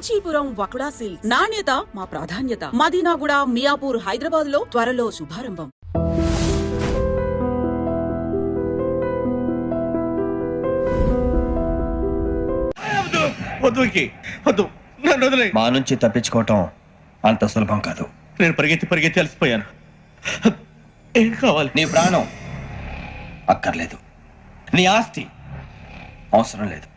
Kanchipuram వకుడా silks. నాణ్యత మా ప్రాధాన్యత. మదీనాగూడ, మియాపూర్, హైదరాబాద్ లో త్వరలో శుభారంభం. మా నుంచి తప్పించుకోవటం అంత సులభం కాదు. నేను పరిగెత్తి అలసిపోయాను. ఏం కావాలి? నీ ప్రాణం అక్కర్లేదు, నీ ఆస్తి అవసరం లేదు.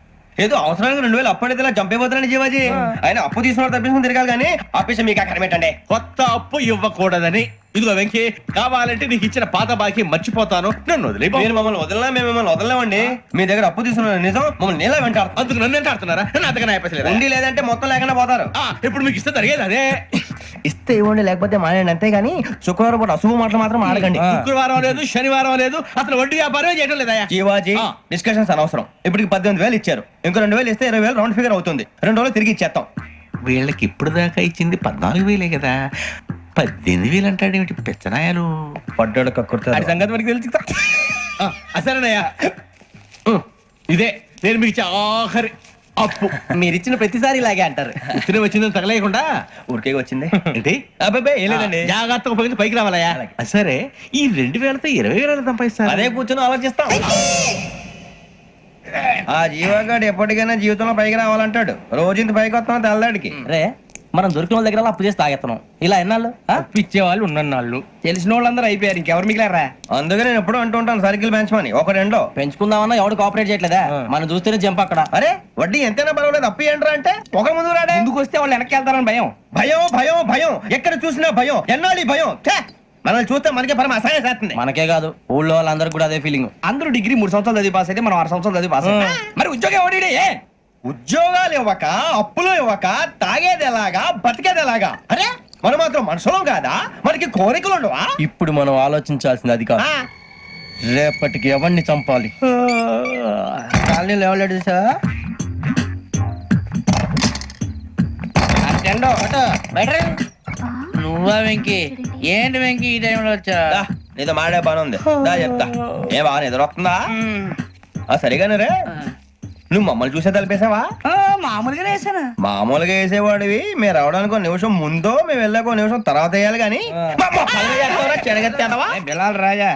ఏదో అవసరానికి 2000 అప్పటిలా చంపేపోతున్నాను జీవాజీ. ఆయన అప్పు తీసుకున్న తప్పించుకుని తిరగాలి కానీ ఆపేసి మీకు అక్కడ పెట్టండి. కొత్త అప్పు ఇవ్వకూడదని. ఇదిగో వెంకీ, కావాలంటే నీకు ఇచ్చిన పాత బాకీ మర్చిపోతాను, నన్ను వదిలే. మీరు మమ్మల్ని వదలనా? మేము మిమ్మల్ని వదలలేమండి. మీ దగ్గర అప్పు తీసుకున్న నిజం మమ్మల్ని నీలా వెంటాడు. అందుకు నన్ను ఎంత ఆడుతున్నారా? అంతగా అయిపోలేదు. ఉండి లేదంటే మొత్తం లేకుండా పోతారు. ఇప్పుడు మీకు ఇస్తే జరిగేది అదే. ఇస్తే ఇవ్వండి, లేకపోతే మానేయండి. అంతేగాని శుక్రవారం పూట అశుభ మాటలు మాత్రం ఆడకండి. శుక్రవారం లేదు, శనివారం లేదు, అసలు వడ్డీ వ్యాపారం చేయడం లేదా? జీవాజీ, డిస్కషన్స్ అనవసరం. ఇప్పటికి 18,000 ఇచ్చారు. ఇంకో 2,000 ఇస్తే 20,000 రౌండ్ ఫిగర్ అవుతుంది. 2 రోజులు తిరిగి ఇచ్చేస్తాం. వీళ్ళకి ఇప్పుడు దాకా ఇచ్చింది 14,000 కదా, 18,000 అంటాడేమిటి పెచ్చనాయాలు? పడ్డాడు కక్కుర్తాడు. సంగతి మనకి తెలుసు. అసలేనయ్యా, ఇదే నేను మీకు ఇచ్చే ఆఖరి అప్పు. మీరు ఇచ్చిన ప్రతిసారి ఇలాగే అంటారు. ఇతనే వచ్చిందని తగలేయకుండా ఊరికే వచ్చింది ఏంటి? అబ్బాయి ఏం లేదండి. జాగ్రత్తగా ఉపయోగించి పైకి రావాలయ్యా. సరే, ఈ 2,000తో 20,000 సంపాదిస్తారు. అదే కూర్చొని ఆలోచిస్తాం. ఆ జీవగాడు ఎప్పటికైనా జీవితంలో పైకి రావాలంటాడు. రోజు ఇంత పైకి వస్తాం తెల్లడికి. రే, మనం దొరికిన వాళ్ళ దగ్గర అప్పు చేసి తాగెత్తనం. ఇలా ఎన్నాళ్ళు ఇచ్చే వాళ్ళు ఉన్నన్నాళ్ళు తెలిసిన వాళ్ళందరూ అయిపోయారు, ఇంకెవరు మిగిలారా? అందుకే నేను ఎప్పుడూ అంటూ ఉంటాను, సర్కిల్ బెంచ్ మని ఒక రెండో పెంచుకుందామన్నా ఎవడు కోఆపరేట్ చేయట్లేదా? మనం చూస్తేనే జంప్ అక్కడ. అరే వడ్డీ ఎంతైనా పర్వాలేదు, అప్పు ఏంట్రా అంటే ఒక ముందు రాడే. ముందుకు వస్తే వాళ్ళు వెనక్కి వెళ్తారని భయం. భయం భయం భయం, ఎక్కడ చూసినా భయం. ఎన్నాళ్ళు భయం? మనల్ని చూస్తే మనకే పరమ అసహాయం చేస్తుంది. మనకే కాదు, ఊళ్ళో వాళ్ళందరూ కూడా అదే ఫీలింగ్. అందరూ డిగ్రీ 3 సంవత్సరాలు చదివి పాస్ అయితే మనం 6 సంవత్సరాలు చదివి పాస్. మరి ఉద్యోగం ఎవడి? ఉద్యోగాలు ఇవ్వక, అప్పులు ఇవ్వక, తాగేది ఎలాగా, బతికేది ఎలాగా? అరే మనం మాత్రం మనుషులం కాదా? మనకి కోరికలు ఉండవా? ఇప్పుడు మనం ఆలోచించాల్సింది అది కాదు, రేపటికి ఎవరిని చంపాలి. కాలనీలో ఎవరు సార్? నువ్వా వెంకీ? ఏంటి వెంకీ ఈ టైంలో వచ్చా? నీతో మాడే పని ఉంది, దా చెప్తా. ఏ బాగా నిద్రొస్తుందా? సరిగానే రే, నువ్వు మమ్మల్ని చూసే తలిపేసావా? మామూలుగా వేసాను. మామూలుగా వేసేవాడివి. మేము రావడానికి 1 నిమిషం ముందో, మేము వెళ్ళాక 1 నిమిషం తర్వాత వేయాలి కానీ బిలాల్ రాజా,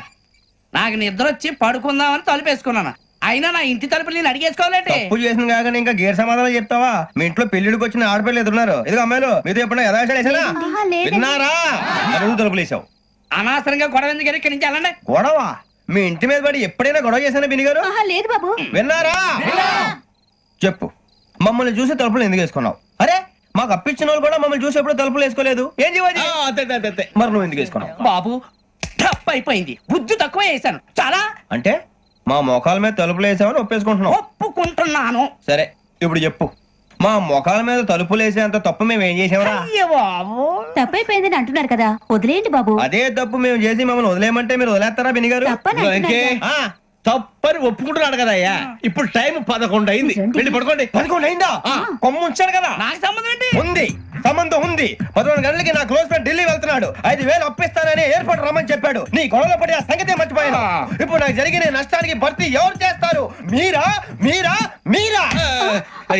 నాకు నిద్ర వచ్చి పడుకుందామని తలుపేసుకున్నాను. అయినా నా ఇంటి తలుపులు నేను అడిగేసుకోవాలంటే తప్పు చేసిన కాక ఇంకా గేర్ సమాధానం చెప్తావా? మీ ఇంట్లో పెళ్లిడికి వచ్చిన ఆడపిల్లలు ఎదురున్నారు. ఇదిగో అమ్మాయిలు, మీతో ఎప్పుడైనా యథాశాలు వేసానా? విన్నారా? అడుగు తలుపులు వేసావు. అనవసరంగా గొడవ ఎందుకు ఇక్కడి నుంచి వెళ్ళండి. గొడవ? మీ ఇంటి మీద పడి ఎప్పుడైనా గొడవ చేశానా బినిగారు? లేదు బాబు. విన్నారా? చెప్పు, మమ్మల్ని చూసి తలుపులు ఎందుకు వేసుకున్నావు? అరే మాకు అప్పించిన వాళ్ళు కూడా మమ్మల్ని చూసి ఎప్పుడు తలుపులు వేసుకోలేదు. ఏం చేయాలి? మరి నువ్వు ఎందుకు వేసుకున్నావు? బాబు టప్ అయిపోయింది, బుద్ధి తక్కువ వేసాను చాలా. అంటే మా మోకాల మీద తలుపులు వేసామని ఒప్పేసుకుంటున్నావు? ఒప్పుకుంటున్నాను. సరే ఇప్పుడు చెప్పు, మా మొఖాల మీద తలుపులు వేసేంత తప్పు మేము ఏం చేసామరా? తప్పైపోయిందని అంటున్నారు కదా, వదిలేయండి బాబు. అదే తప్పు మేము చేసి మమ్మల్ని వదిలేయమంటే మీరు వదిలేస్తారా బినిగారు? తప్పని ఒప్పుకుంటున్నాడు కదా అయ్యా. ఇప్పుడు టైం 11 అయింది, వెళ్ళి పడుకోండి. 11 అయిందా? కొమ్ము ఉంచాడు కదా. నాకు సంబంధం ఏంటి? ఉంది, సంబంధం ఉంది. 11 గంటలకి నా క్లోజ్ ఫ్రెండ్ ఢిల్లీ వెళ్తున్నాడు. 5,000 అప్పిస్తానని ఎయిర్పోర్ట్ రమ్మని చెప్పాడు. నీ గొడవలో పడి ఆ సంగతే మర్చిపోయాను. ఇప్పుడు నాకు జరిగిన నష్టానికి భర్తీ ఎవరు చేస్తారు? మీరా మీరా మీరా?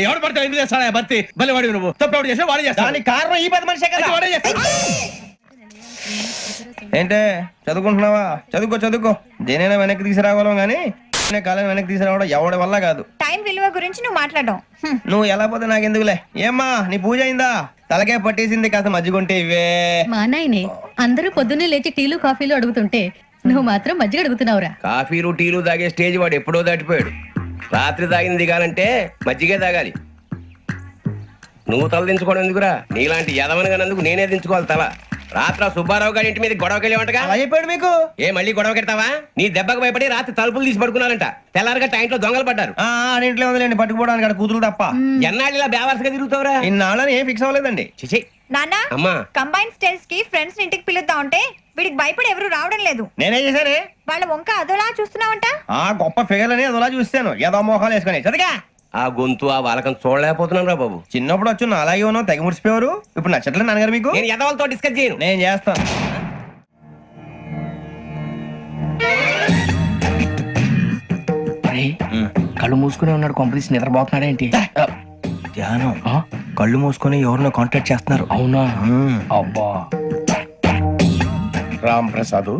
ఎవడు పడితే ఎందుకు చేస్తాడా భర్తీ? మళ్ళీ వాడి నువ్వు తప్పు ఎవడు చేసా వాడే చేస్తా. దానికి కారణం ఈ 10 మనిషే కదా. వాడే చేస్తా. ఏంటే చదువుకుంటున్నావా? చదువుకో. దేనైనా వెనక్కి తీసుకురావాలం గానీ కాలం వెనక్కి తీసుకురావడం ఎవడి వల్ల కాదు. టైం విలువ గురించి నువ్వు మాట్లాడడం. నువ్వు ఎలా పోతే నాకు ఎందుకులే. ఏమ్మా నీ పూజ అయిందా? తలకే పట్టేసింది, కాస్త మజ్జిగుంటే ఇవే. మా నాయనే అందరూ పొద్దున్నే లేచి టీలు కాఫీలు అడుగుతుంటే నువ్వు మాత్రం మజ్జిగ అడుగుతున్నావురా. కాఫీలు టీలు తాగే స్టేజ్ వాడు ఎప్పుడో దాటిపోయాడు. రాత్రి తాగింది దిగాలంటే మజ్జిగే తాగాలి. నువ్వు తల దించుకోవడం ఎందుకురా? నీలాంటి యదవనగానందుకు నేనే దించుకోవాలి తల. రాత్ర సుబ్బారావు గారి ఇంటి మీద గొడవకి వెళ్ళేవంటగా. అలా చెప్పాడు మీకు? ఏ మళ్ళీ గొడవ కెడతావా? నీ దెబ్బకు భయపడి రాత్రి తలుపులు తీసి పడుకున్నారంట. తెల్లారగా టైంట్లో దొంగలు పడ్డారు. ఇంట్లో ఉందిలేండి, పట్టుకుపోవడానికి అక్కడ కూతురు తప్ప. ఎన్నాళ్ళు ఇలా బేవర్స్గా తిరుగుతావురా? ఇన్నాళ్ళని ఏం ఫిక్స్ అవ్వలేదండి. చిచి నాన్న, అమ్మా, కంబైన్ స్టైల్స్ కి ఫ్రెండ్స్ ఇంటికి పిలుద్దాం అంటే వీడికి భయపడి ఎవరు రావడం లేదు. నేనే చేశానే? వాళ్ళ వంక అదోలా చూస్తున్నావంట. గొప్ప ఫిగర్ అని అదోలా చూస్తాను. ఏదో మోహాలు వేసుకొని చదిగా ఆ గొంతు ఆ వాలకం చూడలేకపోతున్నాను రా బాబు. చిన్నప్పుడు వచ్చి నా అలాగే ఉన్నావు, తెగ ముడిచిపోయారు. ఇప్పుడు నచ్చట్లేదు నాన్నగారు మీకు? నేను యదవలతో డిస్కస్ చేయను. నేను చేస్తాను. కళ్ళు మూసుకునే ఉన్నాడు, కొంపదీసి నిద్రపోతున్నాడేంటి? ధ్యానం కళ్ళు మూసుకొని ఎవరినో కాంటాక్ట్ చేస్తున్నారు. అవునా? అబ్బా. రామ్ ప్రసాద్,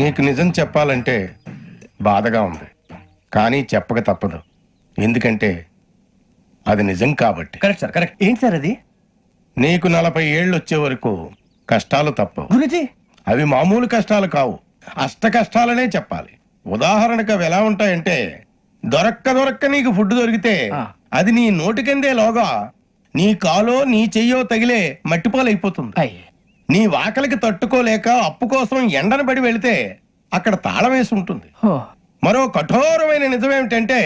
నీకు నిజం చెప్పాలంటే బాధగా ఉంది, కానీ చెప్పక తప్పదు. ఎందుకంటే అది నిజం కాబట్టి. Correct sir, correct. ఏంటి సార్ అది? నీకు 40 ఏళ్ళు వచ్చే వరకు కష్టాలు తప్పవు. గురుజీ, అవి మామూలు కష్టాలు కావు, అష్ట కష్టాలనే చెప్పాలి. ఉదాహరణకు అవి ఎలా ఉంటాయంటే, దొరక్క నీకు ఫుడ్ దొరికితే అది నీ నోటికందే లోగా నీ కాలో నీ చెయ్యో తగిలే మట్టిపాలైపోతుంది. నీ వాకలికి తట్టుకోలేక అప్పు కోసం ఎండను పడి వెళితే అక్కడ తాళం వేసి ఉంటుంది. మరో కఠోరమైన నిజమేమిటంటే,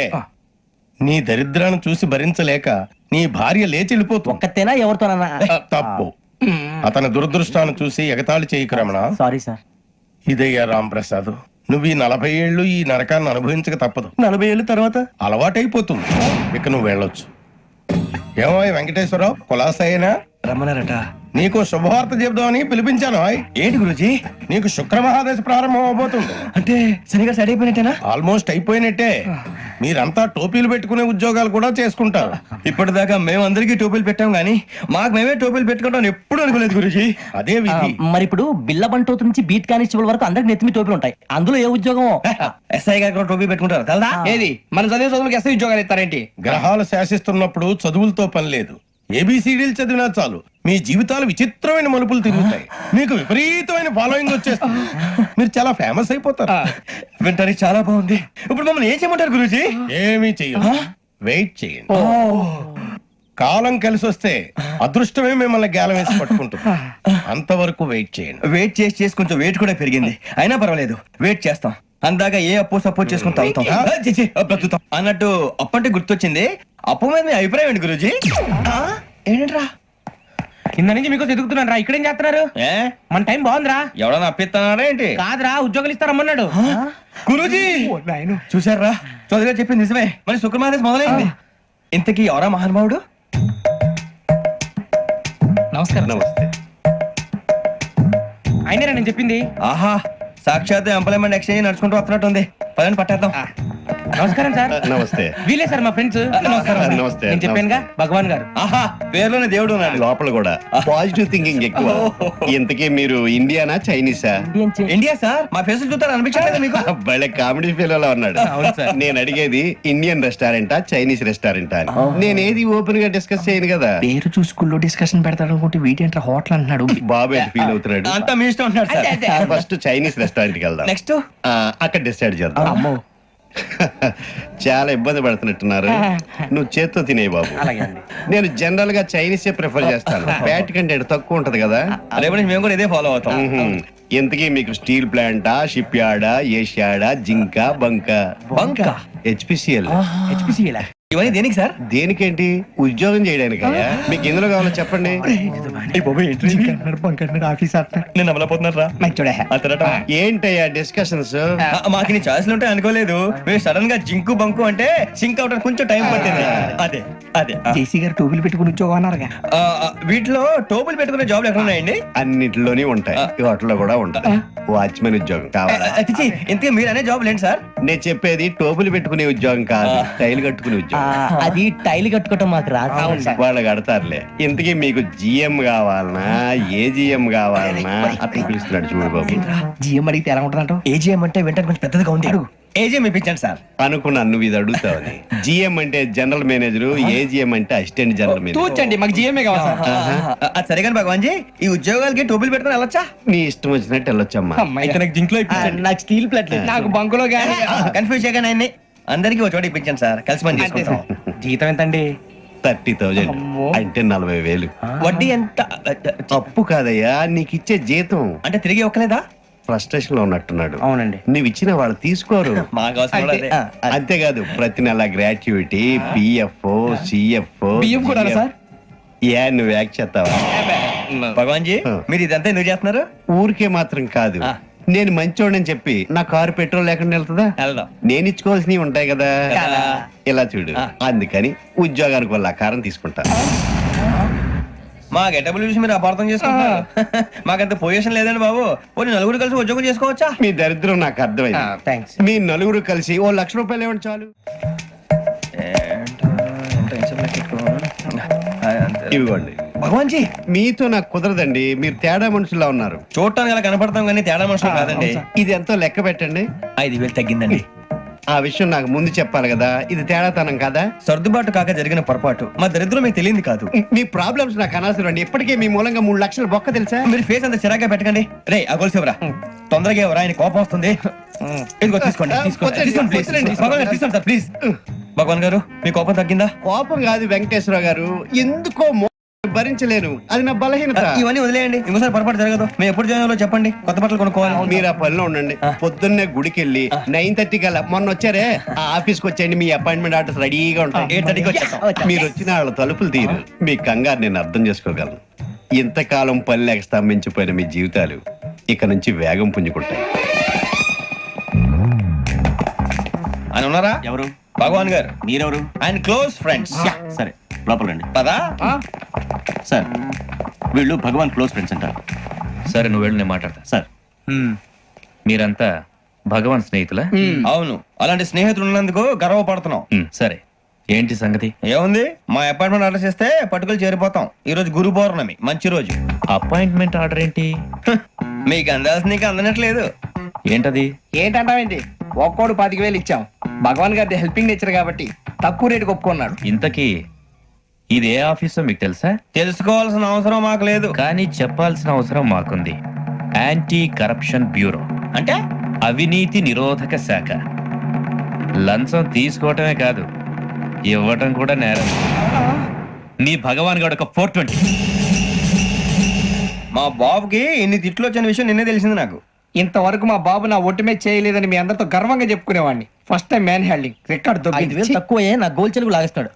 నీ దరిద్రాన్ని చూసి భరించలేక నీ భార్య లేచి వెళ్ళిపోతుంది. ఒక్కతేనా ఎవరితోనన్నా? తప్పు. అతని దురదృష్టాన్ని చూసి ఎగతాళి చేయకు రమణ. Sorry sir. ఇదయ్యా రాంప్రసాద్, నువ్వు ఈ 40 ఏళ్ళు ఈ నరకాన్ని అనుభవించక తప్పదు. 40 ఏళ్ళ తర్వాత అలవాటైపోతుంది. ఇక నువ్వు వెళ్ళొచ్చు. ఏమో వెంకటేశ్వరరావు, కులాసైనా రమ్మన్నారట. నీకు శుభవార్త చెబుదామని పిలిపించాను. ఏంటి గురుజీ? నీకు శుక్రమహాదశ ప్రారంభం అవబోతుంది. అంటే సరిగా సెట్ అయిపోయినట్టేనా? ఆల్మోస్ట్ అయిపోయినట్టే. మీరంతా టోపీలు పెట్టుకునే ఉద్యోగాలు కూడా చేసుకుంటారు. ఇప్పటిదాకా మేమందరికీ టోపీలు పెట్టాం గానీ మాకు మేమే టోపీలు పెట్టుకుంటాం ఎప్పుడు అనుకోలేదు గురుజీ. అదే విధి. మరి ఇప్పుడు బిల్ల బంటోతు నుంచి బీట్ కానిస్టేబుల్ వరకు అందరికి నెత్తిమి టోపీలు ఉంటాయి. అందులో ఏ ఉద్యోగం? ఎస్ఐ గారు కూడా టోపీ పెట్టుకుంటారు తెలదా? ఏది మన చదివే చదువులకు ఎస్ఐ ఉద్యోగాలు ఇస్తారేంటి? గ్రహాలు శాసిస్తున్నప్పుడు చదువులతో పని లేదు. ఏబిసిడీలు చదివినా చాలు మీ జీవితాలు విచిత్రమైన మలుపులు తిరుగుతాయి. మీకు విపరీతమైన ఫాలోయింగ్ వచ్చేస్తుంది. మీరు చాలా ఫేమస్ అయిపోతారు. వింటానికి చాలా బాగుంది. ఇప్పుడు మమ్మల్ని ఏం చేయమంటారు గురూజీ? ఏమీ చెయ్యదు, వెయిట్ చేయండి. కాలం కలిసి వస్తే అదృష్టమే మిమ్మల్ని గేలం వేసి పట్టుకుంటుంది. అంతవరకు వెయిట్ చేయండి. వెయిట్ చేసి కొంచెం వెయిట్ కూడా పెరిగింది. అయినా పర్వాలేదు, వెయిట్ చేస్తాం. అందాక ఏ అప్పు సపోర్ట్ చేసుకుని తాగుతాం. బ్రతుకుతాం అన్నట్టు అప్పు అంటే గుర్తొచ్చింది. అప్పు మీద మీ అభిప్రాయం ఏంటి గురూజీ? ఏంటరా కింద నుంచి మీకు ఎదుగుతున్నాను రా. ఇక్కడేం చేస్తున్నారు? మన టైం బాగుందిరా. ఎవడన్నా అప్పిస్తున్నారా ఏంటి? కాదురా, ఉద్యోగాలు ఇస్తారమ్మన్నాడు గురూజీ. చూసారా, చౌదరిగా చెప్పింది నిజమే. మరి శుక్రమాదేశ్ మొదలైంది. ఇంతకీ ఎవరా మహానుభావుడు? నమస్కారం. నమస్తే. అయినరా నేను చెప్పింది? ఆహా, సాక్షాత్ ఎంప్లాయ్మెంట్ ఎక్స్చేంజ్ నడుచుకుంటూ వస్తున్నట్టు ఉంది. పదండి పట్టేద్దాం. నమస్కారం సార్. నమస్తే. వీలే సార్ మా ఫ్రెండ్స్. నమస్కారం. నమస్తే. నేను చెప్పానుగా భగవాన్ గారు. ఆహా, పేర్లోనే దేవుడు ఉన్నాడు. లోపల కూడా పాజిటివ్ థింకింగ్ ఎక్కువ. ఇంతకీ మీరు ఇండియానా చైనీసా? India sir. మా ఫేస్ చూస్తారు అనిపించలేదు మీకు? భలే కామెడీ ఫీల్ అలా ఉన్నాడు. నేను అడిగేది ఇండియన్ రెస్టారెంటా చైనీస్ రెస్టారెంటా అని. నేనేది ఓపెన్ గా డిస్కస్ చేయను కదా. పేరు చూసుకుల్లో డిస్కషన్ పెడతాడు అనుకుంటే వీటేంట్రా హోటల్ అంటున్నాడు. బాబు ఎట్ ఫీల్ అవుతున్నాడు. అంతా మీ ఇష్టం ఉంటున్నాడు సార్. ఫస్ట్ చైనీస్ రెస్టారెంట్ కి వెళ్దాం. నెక్స్ట్ అక్కడ డిసైడ్ చేద్దాం. అమ్మో, చాలా ఇబ్బంది పడుతున్నట్టున్నారు. నువ్వు చేత్తో తినే బాబు. నేను జనరల్ గా చైనీసే ప్రిఫర్ చేస్తాను. ఫ్యాట్ కంటెంట్ తక్కువ ఉంటది కదా. రేపు నుంచి మేము కూడా ఇదే ఫాలో అవుతాం. ఇంతకీ మీకు స్టీల్ ప్లాంటా, షిప్ యార్డా, ఏషియాడా, జింక, బంకా? బంకా? హెచ్పిసిఎల్. హెచ్పిసిఎల్ ఇవన్నీ దేనికి సార్? దేనికేంటి? ఉద్యోగం చేయడానికి. మీకు ఎందులో కావాలో చెప్పండి. నేను అమలపోతున్నారా? ఏంటయ్యా డిస్కషన్స్? మాకు నీ ఛాయిస్లు ఉంటాయి అనుకోలేదు. మీరు సడన్ గా జింకు బంకు అంటే సింక్ అవడానికి కొంచెం టైం పట్టింది. అదే అదే జేసీ గారు టోపీలు పెట్టుకుని ఉద్యోగం అన్నారుగా. వీటిలో టోపులు పెట్టుకునే జాబ్లు ఎక్కడ ఉన్నాయండి? అన్నిటిలోనే ఉంటాయి. వాటిలో కూడా ఉంటాయి. వాచ్మెన్ ఉద్యోగం కావాలా? ఇంతకీ మీరు అనే జాబ్ లేండి సార్? నేను చెప్పేది టోపులు పెట్టుకునే ఉద్యోగం కాదు, టైల్ కట్టుకునే ఉద్యోగం. అది టైల్ కట్టుకోవటం మాకు రాదు. వాళ్ళు కడతారులే. ఇంతకీ మీకు జిఎం కావాలనా, ఏజిఎం కావాలనా? అతను పిలుస్తున్నాడు చూడు బాబు. జిఎం అడిగితే ఎలా ఉంటుందంట? ఏజీఎం అంటే వెంటనే కొంచెం పెద్దదిగా ఉంది. ఏజీఎం ఇప్పించండి సార్. అనుకున్నాను నువ్వు ఇది అడుగుతావని. జిఎం అంటే జనరల్ మేనేజర్, ఏజిఎం అంటే అసిస్టెంట్ జనరల్ మేనేజర్. తూచండి, మాకు జిఎంఏ కావాలి సార్. అది సరే కానీ భగవాన్ జీ, ఈ ఉద్యోగాలకి టోపులు పెట్టుకుని వెళ్ళొచ్చా? నీ ఇష్టం వచ్చినట్టు వెళ్ళొచ్చమ్మా. నాకు జింక్లో ఇప్పించండి. నాకు స్టీల్ ప్లేట్ నాకు బంకులో గానీ. కన్ఫ్యూజ్ చేయగానే ఆయన్ని అందరికీ ఒక చోట ఇప్పించండి సార్. కలిసి పని చేసుకుంటాం. జీతం ఎంతండి? 30,000 అంటే 40,000. వడ్డీ ఎంత? అప్పు కాదయ్యా, నీకు ఇచ్చే జీతం. అంటే తిరిగి ఒక్కలేదా? ఫ్రస్ట్రేషన్ లో ఉన్నట్టున్నాడు. అవునండి. నువ్వు ఇచ్చిన వాళ్ళు తీసుకోరు. మాకు అవసరం కూడా అదే. అంతేకాదు ప్రతి నెల గ్రాట్యుటీ, పిఎఫ్, సిఎఫ్. బియ్యం కూడా సార్? ఏ నువ్వు యాక్ట్ చేస్తావా? భగవాన్ జీ, మీరు ఇదంతా ఎందుకు చేస్తున్నారు? ఊరికే మాత్రం కాదు. నేను మంచోడని చెప్పి నా కారు పెట్రోల్ లేకుండా వెళ్తుందా? వెళ్దాం. నేను ఇచ్చుకోవాల్సినవి ఉంటాయి కదా. ఇలా చూడు, అందుకని ఉద్యోగానికి వాళ్ళ ఆకారం తీసుకుంటా. మా గెటబుల్ చూసి మీరు అపార్థం చేసుకుంటున్నారు. మాకంత పొజిషన్ లేదండి బాబు. పోనీ నలుగురు కలిసి ఉద్యోగం చేసుకోవచ్చా? మీ దరిద్రం నాకు అర్థమైంది. థ్యాంక్స్. మీ నలుగురు కలిసి 1,00,000 రూపాయలు ఇవ్వండి చాలు. ఇవ్వండి. భగవాన్ జీ మీతో నాకు కుదరదండి, మీరు తేడా మనుషుల్లా ఉన్నారు. చూడటానికి అలా కనపడతాం కానీ తేడా మనుషులు కాదండి. ఇది ఎంతో లెక్క పెట్టండి. 5,000 తగ్గిందండి. ఆ విషయం నాకు ముందు చెప్పాలి కదా, ఇది తేడాతనం కదా. సర్దుబాటు కాక జరిగిన పొరపాటు. మా దరిద్రం మీకు తెలియదు కాదు. మీ ప్రాబ్లమ్స్ నాకు అనవసరం అండి. ఇప్పటికే మీ మూలంగా 3 లక్షల బొక్క తెలుసా. మీరు ఫేస్ అంత చిరాగ్గా పెట్టకండి. రే ఆ గొలుసేవరా, తొందరగా ఎవరా, ఆయన కోపం వస్తుంది. ఇదిగో తీసుకోండి, తీసుకోండి, తీసుకోండి, please. భగవాన్ గారు తీసుకోండి సార్, ప్లీజ్. భగవాన్ గారు మీ కోపం తగ్గిందా? కోపం కాదు వెంకటేశ్వర గారు, ఎందుకో భరించలేను, అది నా బలహీనత. ఇవన్నీ వదిలేయండి, ఇంకోసారి పొరపాటు జరగదు. మేము ఎప్పుడు జాయిన్ చెప్పండి, కొత్త బట్టలు కొనుక్కోవాలి. మీరు ఆ పనిలో ఉండండి. పొద్దున్నే గుడికి వెళ్ళి 9:30 కల్లా, మొన్న వచ్చారే ఆ ఆఫీస్కి వచ్చేయండి. మీ అపాయింట్మెంట్ ఆర్డర్స్ రెడీగా ఉంటాయి. 8:30కి వచ్చేస్తాం. మీరు వచ్చిన వాళ్ళ తలుపులు తీరు. మీ కంగారు నేను అర్థం చేసుకోగలను. ఇంతకాలం పని లేక స్తంభించిపోయిన మీ జీవితాలు ఇక నుంచి వేగం పుంజుకుంటాయి. ఆయన ఉన్నారా? ఎవరు? భగవాన్ గారు. మీరెవరు? ఆయన క్లోజ్ ఫ్రెండ్స్. సరే లోపల రండి. పదా సార్ వీళ్ళు భగవాన్ క్లోజ్ ఫ్రెండ్స్ అంటారు. సరే నువ్వు వెళ్ళు, నేను మాట్లాడతా. సార్ మీరంతా భగవాన్ స్నేహితులా? అవును, అలాంటి స్నేహితులు ఉన్నందుకు గర్వపడుతున్నాం. సరే ఏంటి సంగతి? ఏముంది, మా అపాయింట్మెంట్ ఆర్డర్ చేస్తే పట్టుకులు చేరిపోతాం. ఈ రోజు గురు పౌర్ణమి, మంచి రోజు. అపాయింట్మెంట్ ఆర్డర్ ఏంటి? మీకు అందాల్సిన నీకు అందనట్లేదు. ఏంటది? ఏంటంటావేంటి? ఒక్కోడు 25,000 ఇచ్చాం. భగవాన్ గారి హెల్పింగ్ నేచర్ కాబట్టి తక్కువ రేటుకి ఒప్పుకున్నాడు. ఇంతకీ ఇది ఏ ఆఫీసో మీకు తెలుసా? తెలుసుకోవాల్సిన అవసరం మాకు లేదు, కానీ చెప్పాల్సిన అవసరం మాకుంది. యాంటీ కరప్షన్ బ్యూరో, అంటే అవినీతి నిరోధక శాఖ. లంచం తీసుకోవటమే కాదు, ఇవ్వటం కూడా నేరం. మీ భగవాన్ గారు ఒక 420. మా బాబుకి ఇన్ని తిట్లు వచ్చిన విషయం నిన్నే తెలిసింది నాకు. ఇంతవరకు మా బాబు నా ఒట్టుమే చేయలేదని మీ అందరితో గర్వంగా చెప్పుకునేవాడిని. First time man handing record 5,000 తక్కువే, నా గోల్ చెలుగు లాగేస్తాడు.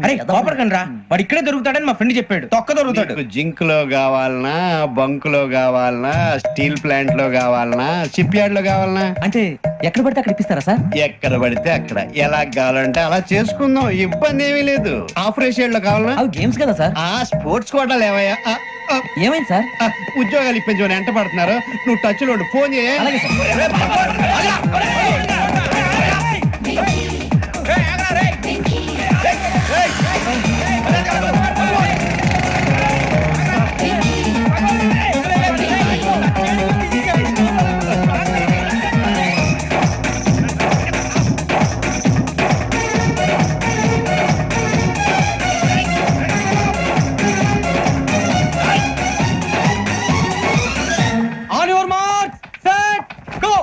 అరే కోపడకండి రా, వాడు ఇక్కడే దొరుకుతాడని మా ఫ్రెండ్ చెప్పాడు. తొక్క దొరుకుతాడు. మీకు జింక్ లో కావాలనా, బంక్ లో కావాలనా, స్టీల్ ప్లాంట్ లో కావాలనా, షిప్ యార్డ్ లో కావాలనా? అంటే ఎక్కడ పడితే అక్కడ ఇప్పిస్తారా సార్? ఎక్కడ పడితే అక్కడ, ఎలా కావాలంటే అలా చేసుకుందాం, ఇబ్బంది ఏమీ లేదు. ఆపరేషన్ లో కావాలనా? అవి గేమ్స్ కదా సార్. ఆ స్పోర్ట్స్ కోటాలు ఏవయ్యా? ఏమైంది సార్? ఉద్యోగాలు ఇప్పించమని ఎంట పడుతున్నారు. నువ్వు టచ్ లో ఫోన్ చేయ. అలాగే sir. On your mark, set, go.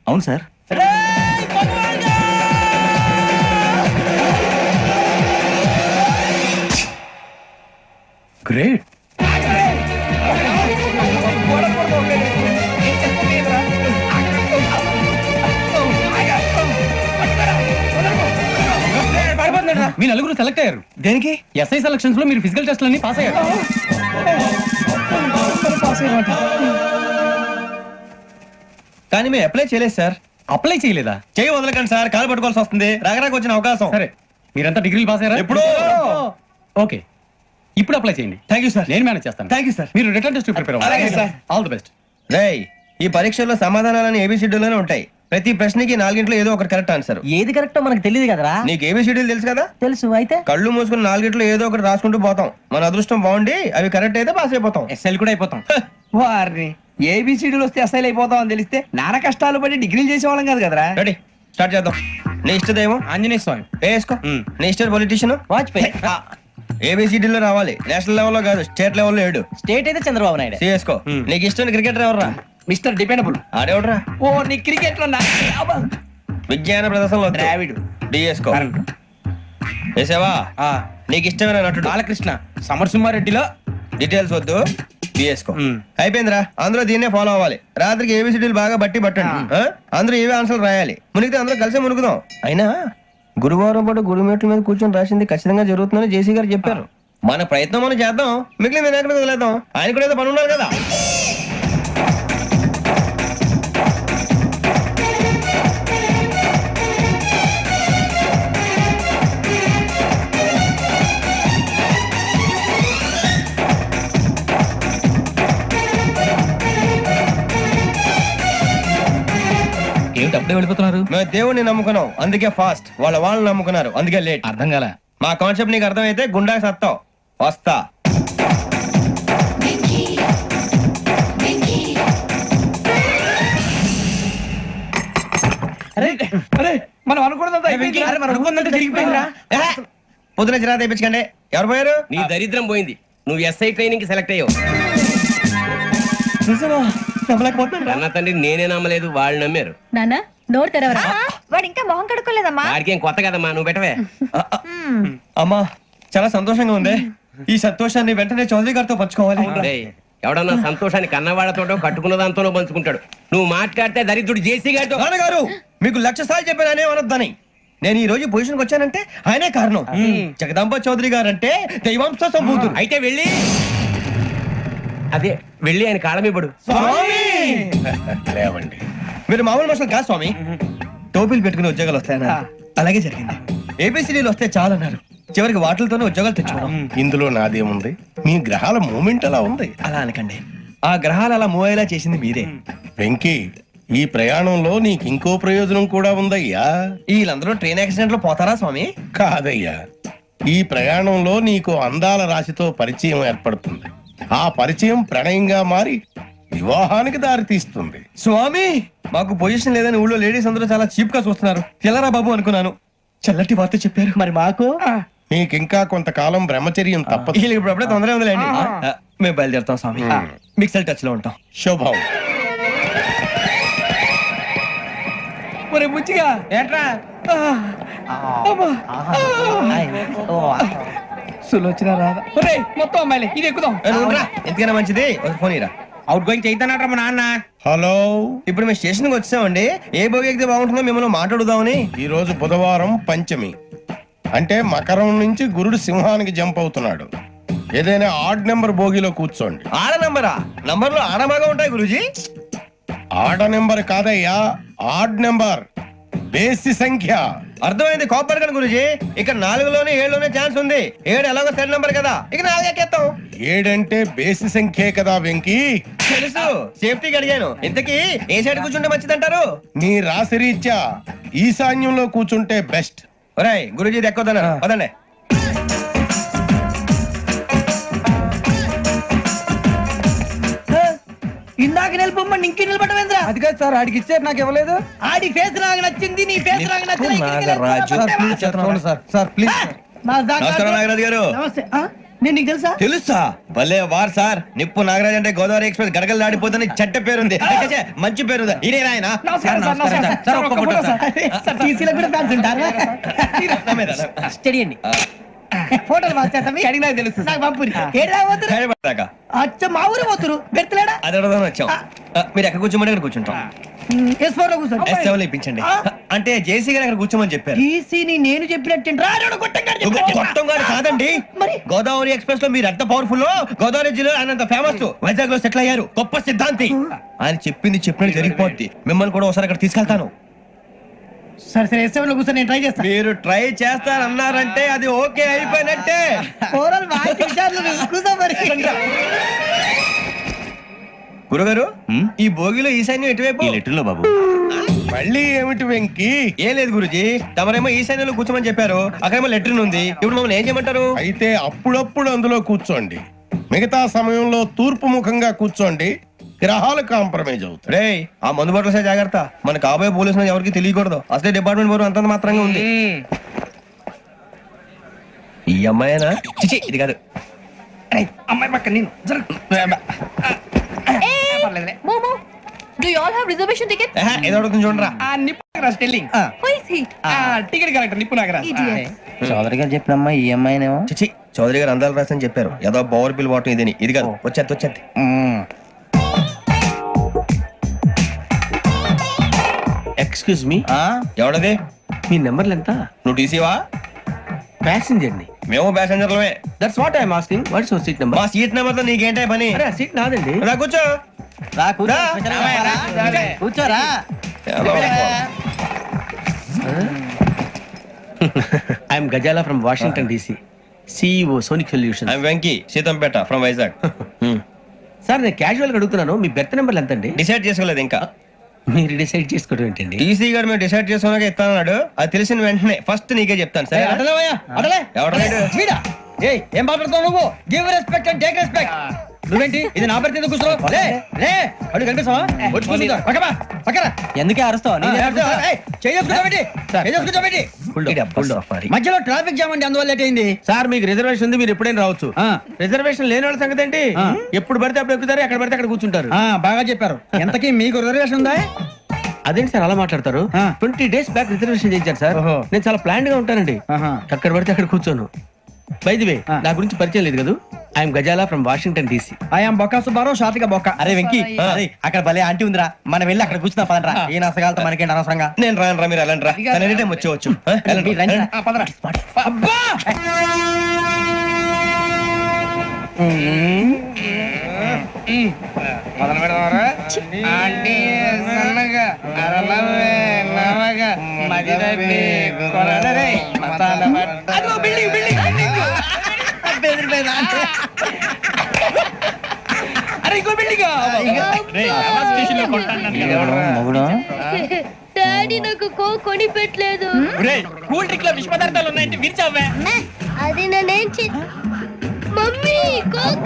అవును సార్. గ్రేట్. మీ నలుగురు సెలెక్ట్ అయ్యారు. దేనికి? ఎస్ఐ సెలక్షన్స్ లో మీరు ఫిజికల్ టెస్ట్ అన్ని పాస్ అయ్యారు. కానీ మేము అప్లై చేయలేదు సార్. అప్లై చేయలేదా? చేయి వదలకండి సార్, కాలు పట్టుకోవాల్సి వస్తుంది. రాగరాకు వచ్చిన అవకాశం. సరే మీరంతా డిగ్రీలు పాస్ అయ్యారా? ఎప్పుడో. ఓకే, ఇప్పుడు అప్లై చేయండి. Thank you sir. నేను మేనేజ్ చేస్తాను. Thank you sir. మీరు రిటర్న్ టెస్ట్ ప్రిపేర్ అలాగే అవ్వండి. సార్. All the best. రేయ్, ఈ పరీక్షల్లో సమాధానాలని ఏబిసిడ్యూల్లోనే ఉంటాయి. ప్రతి ప్రశ్నకి 4 ఏదో ఒకటి కరెక్ట్ ఆన్సర్. ఏది కరెక్టో మనకు తెలియదు కదరా. నీకు ఏబిసిడ్యూల్ తెలుసు కదా? తెలుసు. అయితే కళ్ళు మూసుకుని 4 ఏదో ఒకటి రాసుకుంటూ పోతాం. మన అదృష్టం బాగుండి అవి కరెక్ట్ అయితే పాస్ అయిపోతాం. ఎస్ఎల్ కూడా అయిపోతాం. వారిని ఏబిసిడీలు వస్తే అసైల్ అయిపోతాం అని తెలిస్తే నాన్న కష్టాలు పడి డిగ్రీలు చేసేవాళ్ళం కాదు కదరా. రెడీ, స్టార్ట్ చేద్దాం. నీ ఇష్టదేమో ఆంజనేయ స్వామి. వేసుకో. నీ ఇష్ట పొలిటీషియన్ వాజ్పేయి. ఏబిసిడీలో రావాలి, నేషనల్ లెవెల్లో కాదు, స్టేట్ లెవెల్లో 7. స్టేట్ అయితే చంద్రబాబు నాయుడు. సిఎస్కో. నీకు ఇష్టం క్రికెటర్ ఎవర్రా? Mister dependable. ఆడేవడరా? ఓ నీ క్రికెట్ లో విజ్ఞాన ప్రదర్శనలో ద్రావిడు. డిఎస్కో. వేసావా? నీకు ఇష్టమైన నటుడు? బాలకృష్ణ. సమర్సింహారెడ్డిలో డీటెయిల్స్ వద్దు, బిఎస్కో. అయిపోయిందిరా, అందరూ దీన్నే ఫాలో అవ్వాలి. రాత్రికి ఏబిసిడీలు బాగా బట్టి పట్టండి. అందరూ ఏవే ఆన్సర్లు రాయాలి. మునిగితే అందరూ కలిసి మునుగుదాం. అయినా గురువారం పాటు గురుమేట్ల మీద కూర్చొని రాసింది ఖచ్చితంగా జరుగుతుందని జేసీ గారు చెప్పారు. మన ప్రయత్నం మనం చేద్దాం, మిగిలిన వినాయకుడు వదిలేద్దాం. ఆయన కూడా ఏదో పని ఉండాలి కదా. ఏమిటి అప్పుడే వెళ్ళిపోతున్నారు? మేము దేవుడిని నమ్ముకున్నాం, అందుకే ఫాస్ట్. వాళ్ళని నమ్ముకున్నారు, అందుకే లేట్. అర్థం కాల. మా కాన్సెప్ట్ నీకు అర్థమైతే గుండా సత్తావు. వస్తా. మనం అనుకున్నదంతా జరిగిపోయిందిరా. పొద్దున చిరా తెప్పించకండి. ఎవరు పోయారు? నీ దరిద్రం పోయింది. నువ్వు ఎస్ఐ ట్రైనింగ్ కి సెలెక్ట్ అయ్యావు. అన్న తండ్రి నేనే నమ్మలేదు, వాళ్ళు నమ్మారు. నాన్న నోరు తెరవరా. వాడు ఇంకా మొహం కడుక్కోలేదమ్మా. వాడికి ఏం కొత్త కదమ్మా, నువ్వు పెట్టవే. అమ్మా చాలా సంతోషంగా ఉంది. ఈ సంతోషాన్ని వెంటనే చౌదరి గారితో పంచుకోవాలి. డేయ్, ఎవడన్నా సంతోషాన్ని కన్నవాళ్లతోటో కట్టుకున్న దాంతోనో పంచుకుంటాడు. నువ్వు మాట్లాడితే దరిద్రుడు జేసీ గారితో. నాన్నగారు మీకు 1,00,000 సార్లు చెప్పాననే అనొద్దని. నేను ఈ రోజు పొజిషన్కి వచ్చానంటే ఆయనే కారణం. జగదాంబ చౌదరి గారు అంటే దైవాంశ సంభూతుడు. అయితే వెళ్ళి అదే వెళ్ళి ఆయన కాళమివ్వడు. లేవండి. మీరు మామూలు మనుషులు కాదు స్వామి. టోపీలు పెట్టుకుని ఉద్యోగాలు వస్తాయన్నారు, అలాగే జరిగింది. ఏబిసిడీలు వస్తే చాలన్నారు, చివరికి వాటిలతోనే ఉద్యోగాలు తెచ్చుకున్నాం. ఇందులో నాదేముంది? మీ గ్రహాల మూమెంట్ అలా ఉంది. అలా అనకండి, ఆ గ్రహాలు అలా మూవ్ అయ్యేలా చేసింది మీరే. వెంకీ, ఈ ప్రయాణంలో నీకు ఇంకో ప్రయోజనం కూడా ఉందయ్యా. వీళ్ళందరూ ట్రైన్ యాక్సిడెంట్ లో పోతారా స్వామి? కాదయ్యా, ఈ ప్రయాణంలో నీకు అందాల రాశితో పరిచయం ఏర్పడుతుంది. ఆ పరిచయం ప్రణయంగా మారి వివాహానికి దారి తీస్తుంది. స్వామి మాకు పొజిషన్ లేదని ఊళ్ళో లేడీస్ అందరూ చాలా చీప్ గా చూస్తున్నారు. తెల్లరా బాబు అనుకున్నాను, చల్లటి వార్త చెప్పారు. మరి మాకు నీకింకా కొంతకాలం బ్రహ్మచర్యం తప్పదు. వీళ్ళకి ఇప్పుడు అప్పుడే తొందరగా ఉందిలేండి. మేము బయలుదేరుతాం స్వామి, మిక్సెల్ టచ్ లో ఉంటాం. శుభం. ముచ్చిగా ఏంట్రా సులోచన రాదా? మొత్తం అమ్మాయిలే, ఇది ఎక్కుదాం. ఎందుకైనా మంచిది ఒక ఫోన్ ఇరా. అవుట్ గోయింగ్ చేద్దానట్రా మా నాన్న. హలో, ఇప్పుడు మేము స్టేషన్ కి వచ్చామండి. ఏ బోగి ఎక్కితే బాగుంటుందో మిమ్మల్ని మాట్లాడుదామని. ఈ రోజు బుధవారం పంచమి, అంటే మకరం నుంచి గురుడు సింహానికి జంప్ అవుతున్నాడు. ఏదైనా ఆడ్ నెంబర్ బోగిలో కూర్చోండి. ఆడ నంబరా? నంబర్లు ఆడమాగా ఉంటాయి గురూజీ. ఆడ నెంబర్ కాదయ్యా, ఆడ్ నెంబర్, బేసి సంఖ్య. అర్థమైంది, కోపడకండి గురూజీ. ఇక్కడ 4లోనే 7లోనే ఛాన్స్ ఉంది. 7 ఎలాగో సెడ్ నంబర్ కదా, ఇక 4 ఎక్కేస్తాం. 7 అంటే బేసి సంఖ్యే కదా వెంకీ. తెలుసు, సేఫ్టీకి అడిగాను. ఇంతకీ ఏ సైడ్ కూర్చుంటే మంచిదంటారు? నీ రాశి రీత్యా ఈశాన్యంలో కూర్చుంటే బెస్ట్. ఒరేయ్ గురూజీ దెక్కొద్దన్నారు, పదండి. ఇందాక నిలబొమ్మని ఇంకే నిలబడమేంద్రా? అది కాదు సార్, ఆడికి ఇచ్చారు, నాకు ఇవ్వలేదు. ఆడి ఫేస్ నాకు నచ్చింది, నీ ఫేస్ నాకు నచ్చింది. నమస్కారం నాగరాజు గారు. నమస్తే. నేను నీకు తెలుసా? తెలుసా? భలే వార్ సార్. నిప్పు నాగరాజ్ అంటే గోదావరి ఎక్స్ప్రెస్ గడగలు దాడిపోతుంది చెడ్డ పేరుంది. మంచి పేరు ఇదే ఆయన. నమస్కారం సార్, నమస్కారం సార్. ఒక్క ఫోటో సార్. సార్ టీసీలో కూడా ఫ్యాన్స్ ఉంటారా? స్టడీ అండి. ఫోటోలు మార్చేస్తాం. కడిగి నాకు తెలుసు. నాకు పంపురి. ఏడా పోతురు? అచ్చ మా ఊరు పోతురు. పెడతలేడా? అది అడగదామని వచ్చాం. మీరు ఎక్కడ కూర్చోమని అక్కడ కూర్చుంటాం. S4 లో కూర్చోండి. S7 ఇప్పించండి. అంటే జేసీ గారు అక్కడ కూర్చోమని చెప్పారు. టీసీని నేను చెప్పినట్టు గొప్పం గారు కాదండి, గోదావరి ఎక్స్ప్రెస్ లో మీరు ఎంత పవర్ఫుల్, గోదావరి జిల్లా ఆయన ఫేమస్, వైజాగ్ లో సెటిల్ అయ్యారు, గొప్ప సిద్ధాంతి. ఆయన చెప్పింది చెప్పినట్టు జరిగిపోద్ది. మిమ్మల్ని కూడా ఒకసారి అక్కడ తీసుకెళ్తాను. సరే సరే, S7 లో కూర్చొని నేను ట్రై చేస్తాను. మీరు ట్రై చేస్తారన్నారంటే అది ఓకే అయిపోయినట్టే. గురుగారు, ఈ భోగిలో ఈశాన్యం ఎటువైపు? ఈ లెటర్లో బాబు. మళ్ళీ ఏమిటి వెంకీ? ఏం లేదు గురుజీ, తమరేమో ఈశాన్యంలో కూర్చోమని చెప్పారు, అక్కడేమో లెటర్ ఉంది. ఇప్పుడు మమ్మల్ని ఏం చేయమంటారు? అయితే అప్పుడప్పుడు అందులో కూర్చోండి, మిగతా సమయంలో తూర్పు ముఖంగా కూర్చోండి. గ్రహాలు కాంప్రమైజ్ అవుతాయి. రే ఆ మందు బట్టలసే జాగ్రత్త. మన కాబోయే పోలీసులు ఎవరికి తెలియకూడదు. అసలే డిపార్ట్మెంట్ బోరు అంతంత మాత్రంగా ఉంది. ఈ అమ్మాయినా చిచి ఇది కాదు. అమ్మాయి పక్క నేను మోమో do you all have reservation ticket ఏదో అడుగుతుంది చూడరా. ఆ నిప్పు Nagaraj telling who is he ticket collector నిప్పు నాగరాజ్ చౌదరి గారు చెప్పినమ్మా ఈ అమ్మాయినేమో. చిచి చౌదరి గారు అందాలు రాసని చెప్పారు. ఏదో బోర్ బిల్ వాటం ఇదని. ఇది కాదు. వచ్చేది ఎక్స్క్యూజ్ మీ, ఎవడది? మీ నెంబర్లు ఎంత? నువ్వు టీసీవా? ప్యాసింజర్ ని. మేము ప్యాసెంజర్లమే. That's what I'm asking. What's your seat number? మా సీట్ నెంబర్ తో నీకేంటే పని? అరే సీట్ నాదండి. రా కూర్చో. రా. కూర్చోరా. I'm Gazala from Washington DC, CEO Sonic solution. I'm Venky Seethampeta from Vizag. Sir నేను క్యాజువల్ గా అడుగుతున్నాను, మీ బెర్త్ నెంబర్లు ఎంత అండి? డిసైడ్ చేసుకోలేదు ఇంకా. మీరు డిసైడ్ చేసుకోవడం ఏంటండి? టీసీ గారు మేము డిసైడ్ చేసుకున్నాక ఇస్తానన్నాడు. అది తెలిసిన వెంటనే ఫస్ట్ నీకే చెప్తాను. సరే ఏం మాట్లాడుతావు నువ్వు? Give respect and take respect. నువ్వేంటి ఇది నా పరిస్థితి కూర్చోవు? లే లే అడుగు కనిపిస్తావా? వచ్చి కూర్చో. పక్కమా పక్కరా. ఎందుకే అరుస్తావు? మధ్యలో ట్రాఫిక్ జామ్ అండి, అందువల్ల లేట్ అయింది. సార్ మీకు రిజర్వేషన్ ఉంది, మీరు ఎప్పుడైనా రావచ్చు. రిజర్వేషన్ లేని వాళ్ళ సంగతి ఏంటి? ఎప్పుడు పడితే అప్పుడు ఎక్కుతారు, ఎక్కడ పడితే అక్కడ కూర్చుంటారు. బాగా చెప్పారు. ఎంతకీ మీకు రిజర్వేషన్ ఉందా? అదేంటి సార్ అలా మాట్లాడతారు? 20 days బ్యాక్ రిజర్వేషన్ చేయించారు సార్. నేను చాలా ప్లాన్డ్ గా ఉంటానండి. అక్కడ పడితే అక్కడ కూర్చోను. బై ది వే నా గురించి పరిచయం లేదు కదా. I'm Gazala from Washington DC. I'm Bokka Subbarao, షాతిక బొక్క. అరే వెంకీ, అక్కడ భలే ఆంటీ ఉందిరా, మనం వెళ్ళి అక్కడ కూర్చున్నా పదరా. ఏ నసగాలతో మనకేంటి అనవసరంగా. నేను రాను రా, మీరు వెళ్ళండి రా. ఎనీ టైం వచ్చేవచ్చు. అబ్బా మొదలు పెడదామరా? ఆంటీ సన్నగా అరలవే నవగా మదిరపి కొరడరే మసాలా అదో బిల్డింగ్ బిల్డింగ్ బిల్డింగ్ అరే ఇంకో బిల్డింగ్ డాడీ నాకు కొని పెట్టలేదు. కూల్ డ్రింక్ లో విష పదార్థాలు ఉన్నాయంటే విరిచావే. అది నేనేం మమ్మీ కోక్.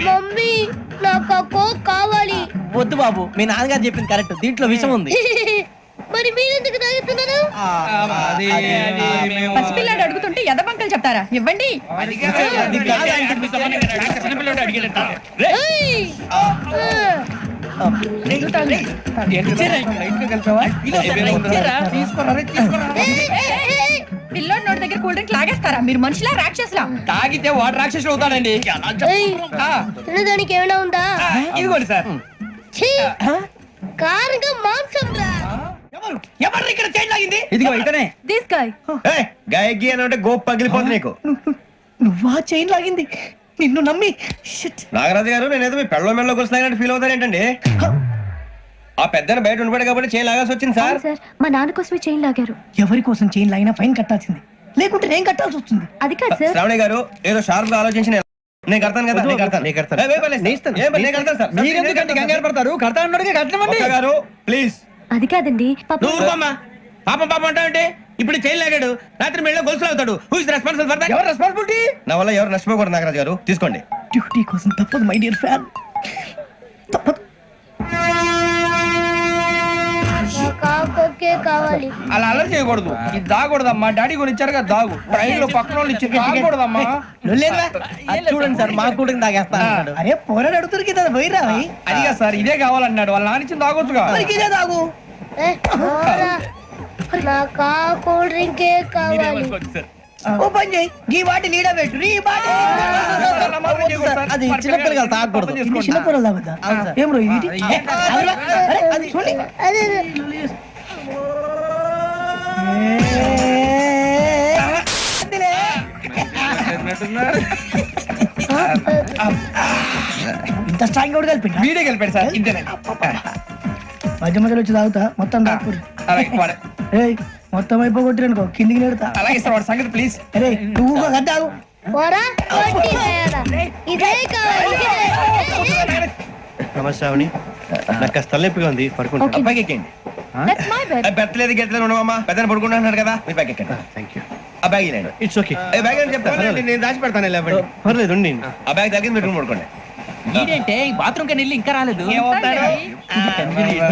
మమ్మీ నాకు కోక్ కావాలి. వద్దు బాబు, మీ నాన్నగారు చెప్పింది కరెక్ట్, దీంట్లో విషయం ఉంది. మరి మీరెందుకు తాగుతున్నారు? పసిపిల్లాడు అడుగుతుంటే ఎదబంకలు చెప్తారా? ఇవ్వండి. పిల్లోడి నోటి దగ్గర కూల్ డ్రింక్ లాగేస్తారా? మీరు మనుషులా రాక్షసులా? తాగితే వాడు రాక్షసుడు అవుతాడండి. తినడానికి ఏమైనా ఉందా? ఇదిగోండి సార్. కారుగా మాంసం రా. ఎవరు ఇక్కడ చైన్ లాగింది? ఇదిగో ఇతనే. This guy. గాయకి అని అంటే గోప్ పగిలిపోతుంది నీకు. నువ్వా చైన్ లాగింది? నిన్ను నమ్మి. నాగరాజు గారు నేనేదో మీ పెళ్ళ మెళ్ళ గురిసినట్టు ఫీల్ అవుతారు ఏంటండి? ఆ పెద్ద బయట ఉండిపోయాడు కాబట్టి చైన్ లాగాల్సి వచ్చింది సార్. మా నాన్న కోసమే చైన్ లాగారు. ఎవరి కోసం చైన్ లాగినా ఫైన్ కట్టాల్సింది, లేకుంటే నేను కట్టాల్సి వస్తుంది. అది కాదు సార్. శ్రావణి గారు ఏదో షార్ప్ గా ఆలోచించి నేను కడతాను కదా. నేను కడతాను సార్. మీరెందుకంటే కంగారు పడతారు? కడతా ఉన్నాడు కట్టమండి గారు ప్లీజ్. అది కాదండి. నువ్వు ఊరుకోమ్మా. పాపం పాపం అంటావంటే? ఇప్పుడు చైన్ లాగాడు, రాత్రి మెళ్ళ గొలుసులు అవుతాడు. Who is responsible for that? ఎవరు రెస్పాన్సిబిలిటీ? నా వల్ల ఎవరు నష్టపోకూడదు నాగరాజు గారు, తీసుకోండి. డ్యూటీ కోసం తప్పదు మై డియర్ ఫ్యాన్, తప్పదు. కావాలి. అలా అలర్ చేయకూడదు. ఇది దాగకూడదమ్మా. డాడీ కొని ఇచ్చారు కదా దాగు. ట్రైన్ లో పక్కన వాళ్ళు ఇచ్చి దాగకూడదమ్మా. చూడండి సార్, మా కూడా తాగేస్తాను. అరే పోరాడు అడుగుతారు కదా, పోయిరా. అదిగా సార్, ఇదే కావాలన్నాడు. వాళ్ళ నాన్న ఇచ్చింది తాగొచ్చుగా. ఇదే తాగు. నాకు కూల్ డ్రింకే కావాలి. ఓ పని చేయి, ఈ బాటి లీడ పెట్టు. అది చిన్నపిల్లలు తాగకూడదు, చిన్నపిల్లలు తాగుతా. ఏం రో ఇది? అది చూడండి. ఇంత స్ట్రాంగ్ కూడా కలిపి వీడే కలిపాడు సార్. ఇంతేనే. మధ్య మధ్యలో వచ్చి తాగుతా, మొత్తం తాగుతుంది. మొత్తం అయిపోగొట్టిరనుకో కిందికి నేడుతా. అలాగే సార్, వాడి సంగతి ప్లీజ్. అరే నువ్వు కద్దాగు. నమస్తే శ్రావణి, నాకు కాస్త తలెప్పిగా ఉంది, పడుకుంటా. పైకి ఎక్కండి. బెత్తలేదు గెత్తలేదు ఉండవమ్మా. పెద్దని పడుకుంటున్నాడు కదా, మీరు బ్యాగ్ ఎక్కండి. Thank you. ఆ బ్యాగ్ ఇలాండి. It's okay. బ్యాగ్ అని చెప్తాను, నేను దాచి పెడతాను. పర్లేదు, ఆ బ్యాగ్ తగ్గింది, మీరు పడుకోండి. ఏంటంటే ఈ బాత్రూమ్ కని వెళ్ళి ఇంకా రాలేదు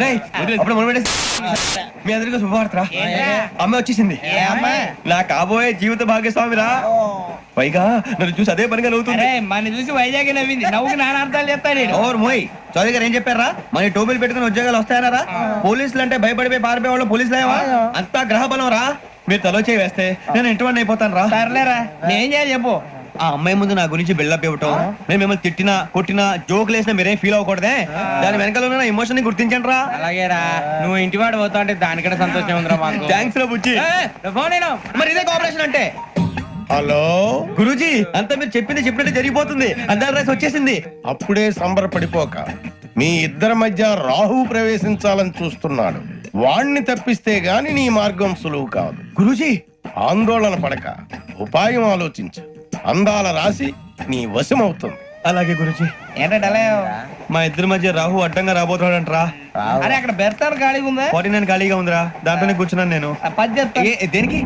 రేయ్, అప్పుడు మొదలు పెట్టేసి. మీ అందరికీ శుభవార్తరా అమ్మ వచ్చేసింది నా కాబోయే జీవిత భాగ్యస్వామిరా పైగా నన్ను చూసి అదే పనిగా నవ్వుతుంది మన చూసి వైజాగ్ నవ్వింది నవ్వుకి నాన్న అర్థాలు చెప్తాడు ఓర్ మోయ్ చౌదరి గారు ఏం చెప్పారా మన టోబీలు పెట్టుకుని ఉద్యోగాలు వస్తాయనరా పోలీసులు అంటే భయపడిపోయి పారిపోయే వాళ్ళు పోలీసులేవా అంతా గ్రహ బలం రా మీరు తలో చేయి వేస్తే నేను ఇంటివాడిని అయిపోతాను రా సర్లేరా నేను చేయాలి చెప్పు ఆ అమ్మాయి ముందు నా గురించి బిల్డప్ ఇవ్వటం నేను మిమ్మల్ని తిట్టినా కొట్టినా జోకులు వేసినా మీరేం ఫీల్ అవ్వకూడదే దాని వెనకాల ఉన్న ఎమోషన్ ని గుర్తించండి రా అలాగేరా నువ్వు ఇంటివాడు పోతా అంటే దానికంటే సంతోషం ఉందిరా మాకు థ్యాంక్స్ రా బుజ్జి ఫోన్ మరి ఇదే కోఆపరేషన్ అంటే హలో గురూజీ అంతా మీరు చెప్పింది చెప్పినట్టు జరిగిపోతుంది అందరి రైస్ వచ్చేసింది అప్పుడే సంబరపడిపోక మీ ఇద్దరి మధ్య రాహు ప్రవేశించాలని చూస్తున్నాడు వాణ్ణి తప్పిస్తే గాని నీ మార్గం సులువు కాదు. గురూజీ ఆందోళన పడక ఉపాయం ఆలోచించు. అందాల రాశి నీ వశమవుతుంది. అలాగే గురూజీ ఏంటంటే మా ఇద్దరి మధ్య రాహు అడ్డంగా రాబోతున్నాడంట్రా అరే అక్కడ బెర్తాను ఖాళీగా ఉందా 49 ఖాళీగా ఉందిరా దాంట్లోనే కూర్చున్నాను నేను పది చెప్తా దేనికి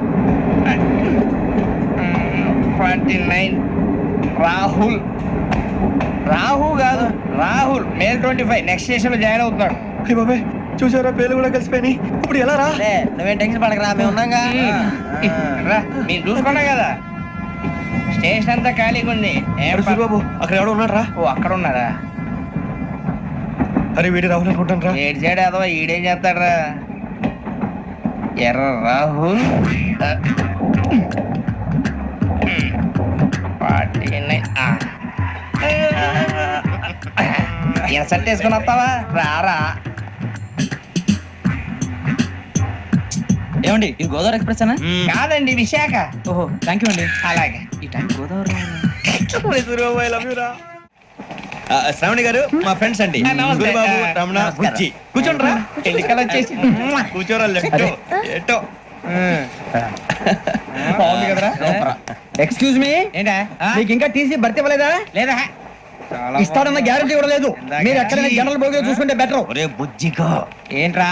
29 రాహుల్ రాహు కాదు రాహుల్ మే 25 నెక్స్ట్ స్టేషన్ లో జాయిన్ అవుతున్నాడు అయ్య బాబాయ్ చూసారా పేర్లు కూడా కలిసిపోయినాయి ఇప్పుడు ఎలా రా నువ్వేం టెన్షన్ పడకరా మేము ఉన్నాగా రా మీరు చూసుకున్నా కదా స్టేషన్ అంతా ఖాళీగా ఉంది బాబు అక్కడ ఎవడో ఉన్నాడు రా ఓ అక్కడ ఉన్నారా అరే వీడి రాహుల్ అనుకుంటాను రా ఏడు సైడ్ అదో ఈడేం చేస్తాడరా ఎర్ర రాహుల్ 49 ఇన్సర్ట్ వేసుకుని వస్తావా రారా ఏమండి ఇది గోదావరి ఎక్స్ప్రెస్ అనా కాదండి విశాఖ ఓహో థ్యాంక్ యూ అండి అలాగే ఈ టైం గోదావరి శ్రావణి గారు మా ఫ్రెండ్స్ అండి నమస్తే. గురుబాబు రమణ బుజ్జి కూర్చోండి రా ఎన్నికలు వచ్చేసి కూర్చోరా లెఫ్ట్ ఎటో బాగుంది కదరా ఎక్స్క్యూజ్ మీ ఏంటా మీకు ఇంకా టీసీ భర్తీ ఇవ్వలేదా లేదా ఇస్తాడన్న గ్యారంటీ కూడా లేదు మీరు ఎక్కడైనా జనరల్ బోగిలో చూసుకుంటే బెటర్ ఒరే బుజ్జిగా ఏంట్రా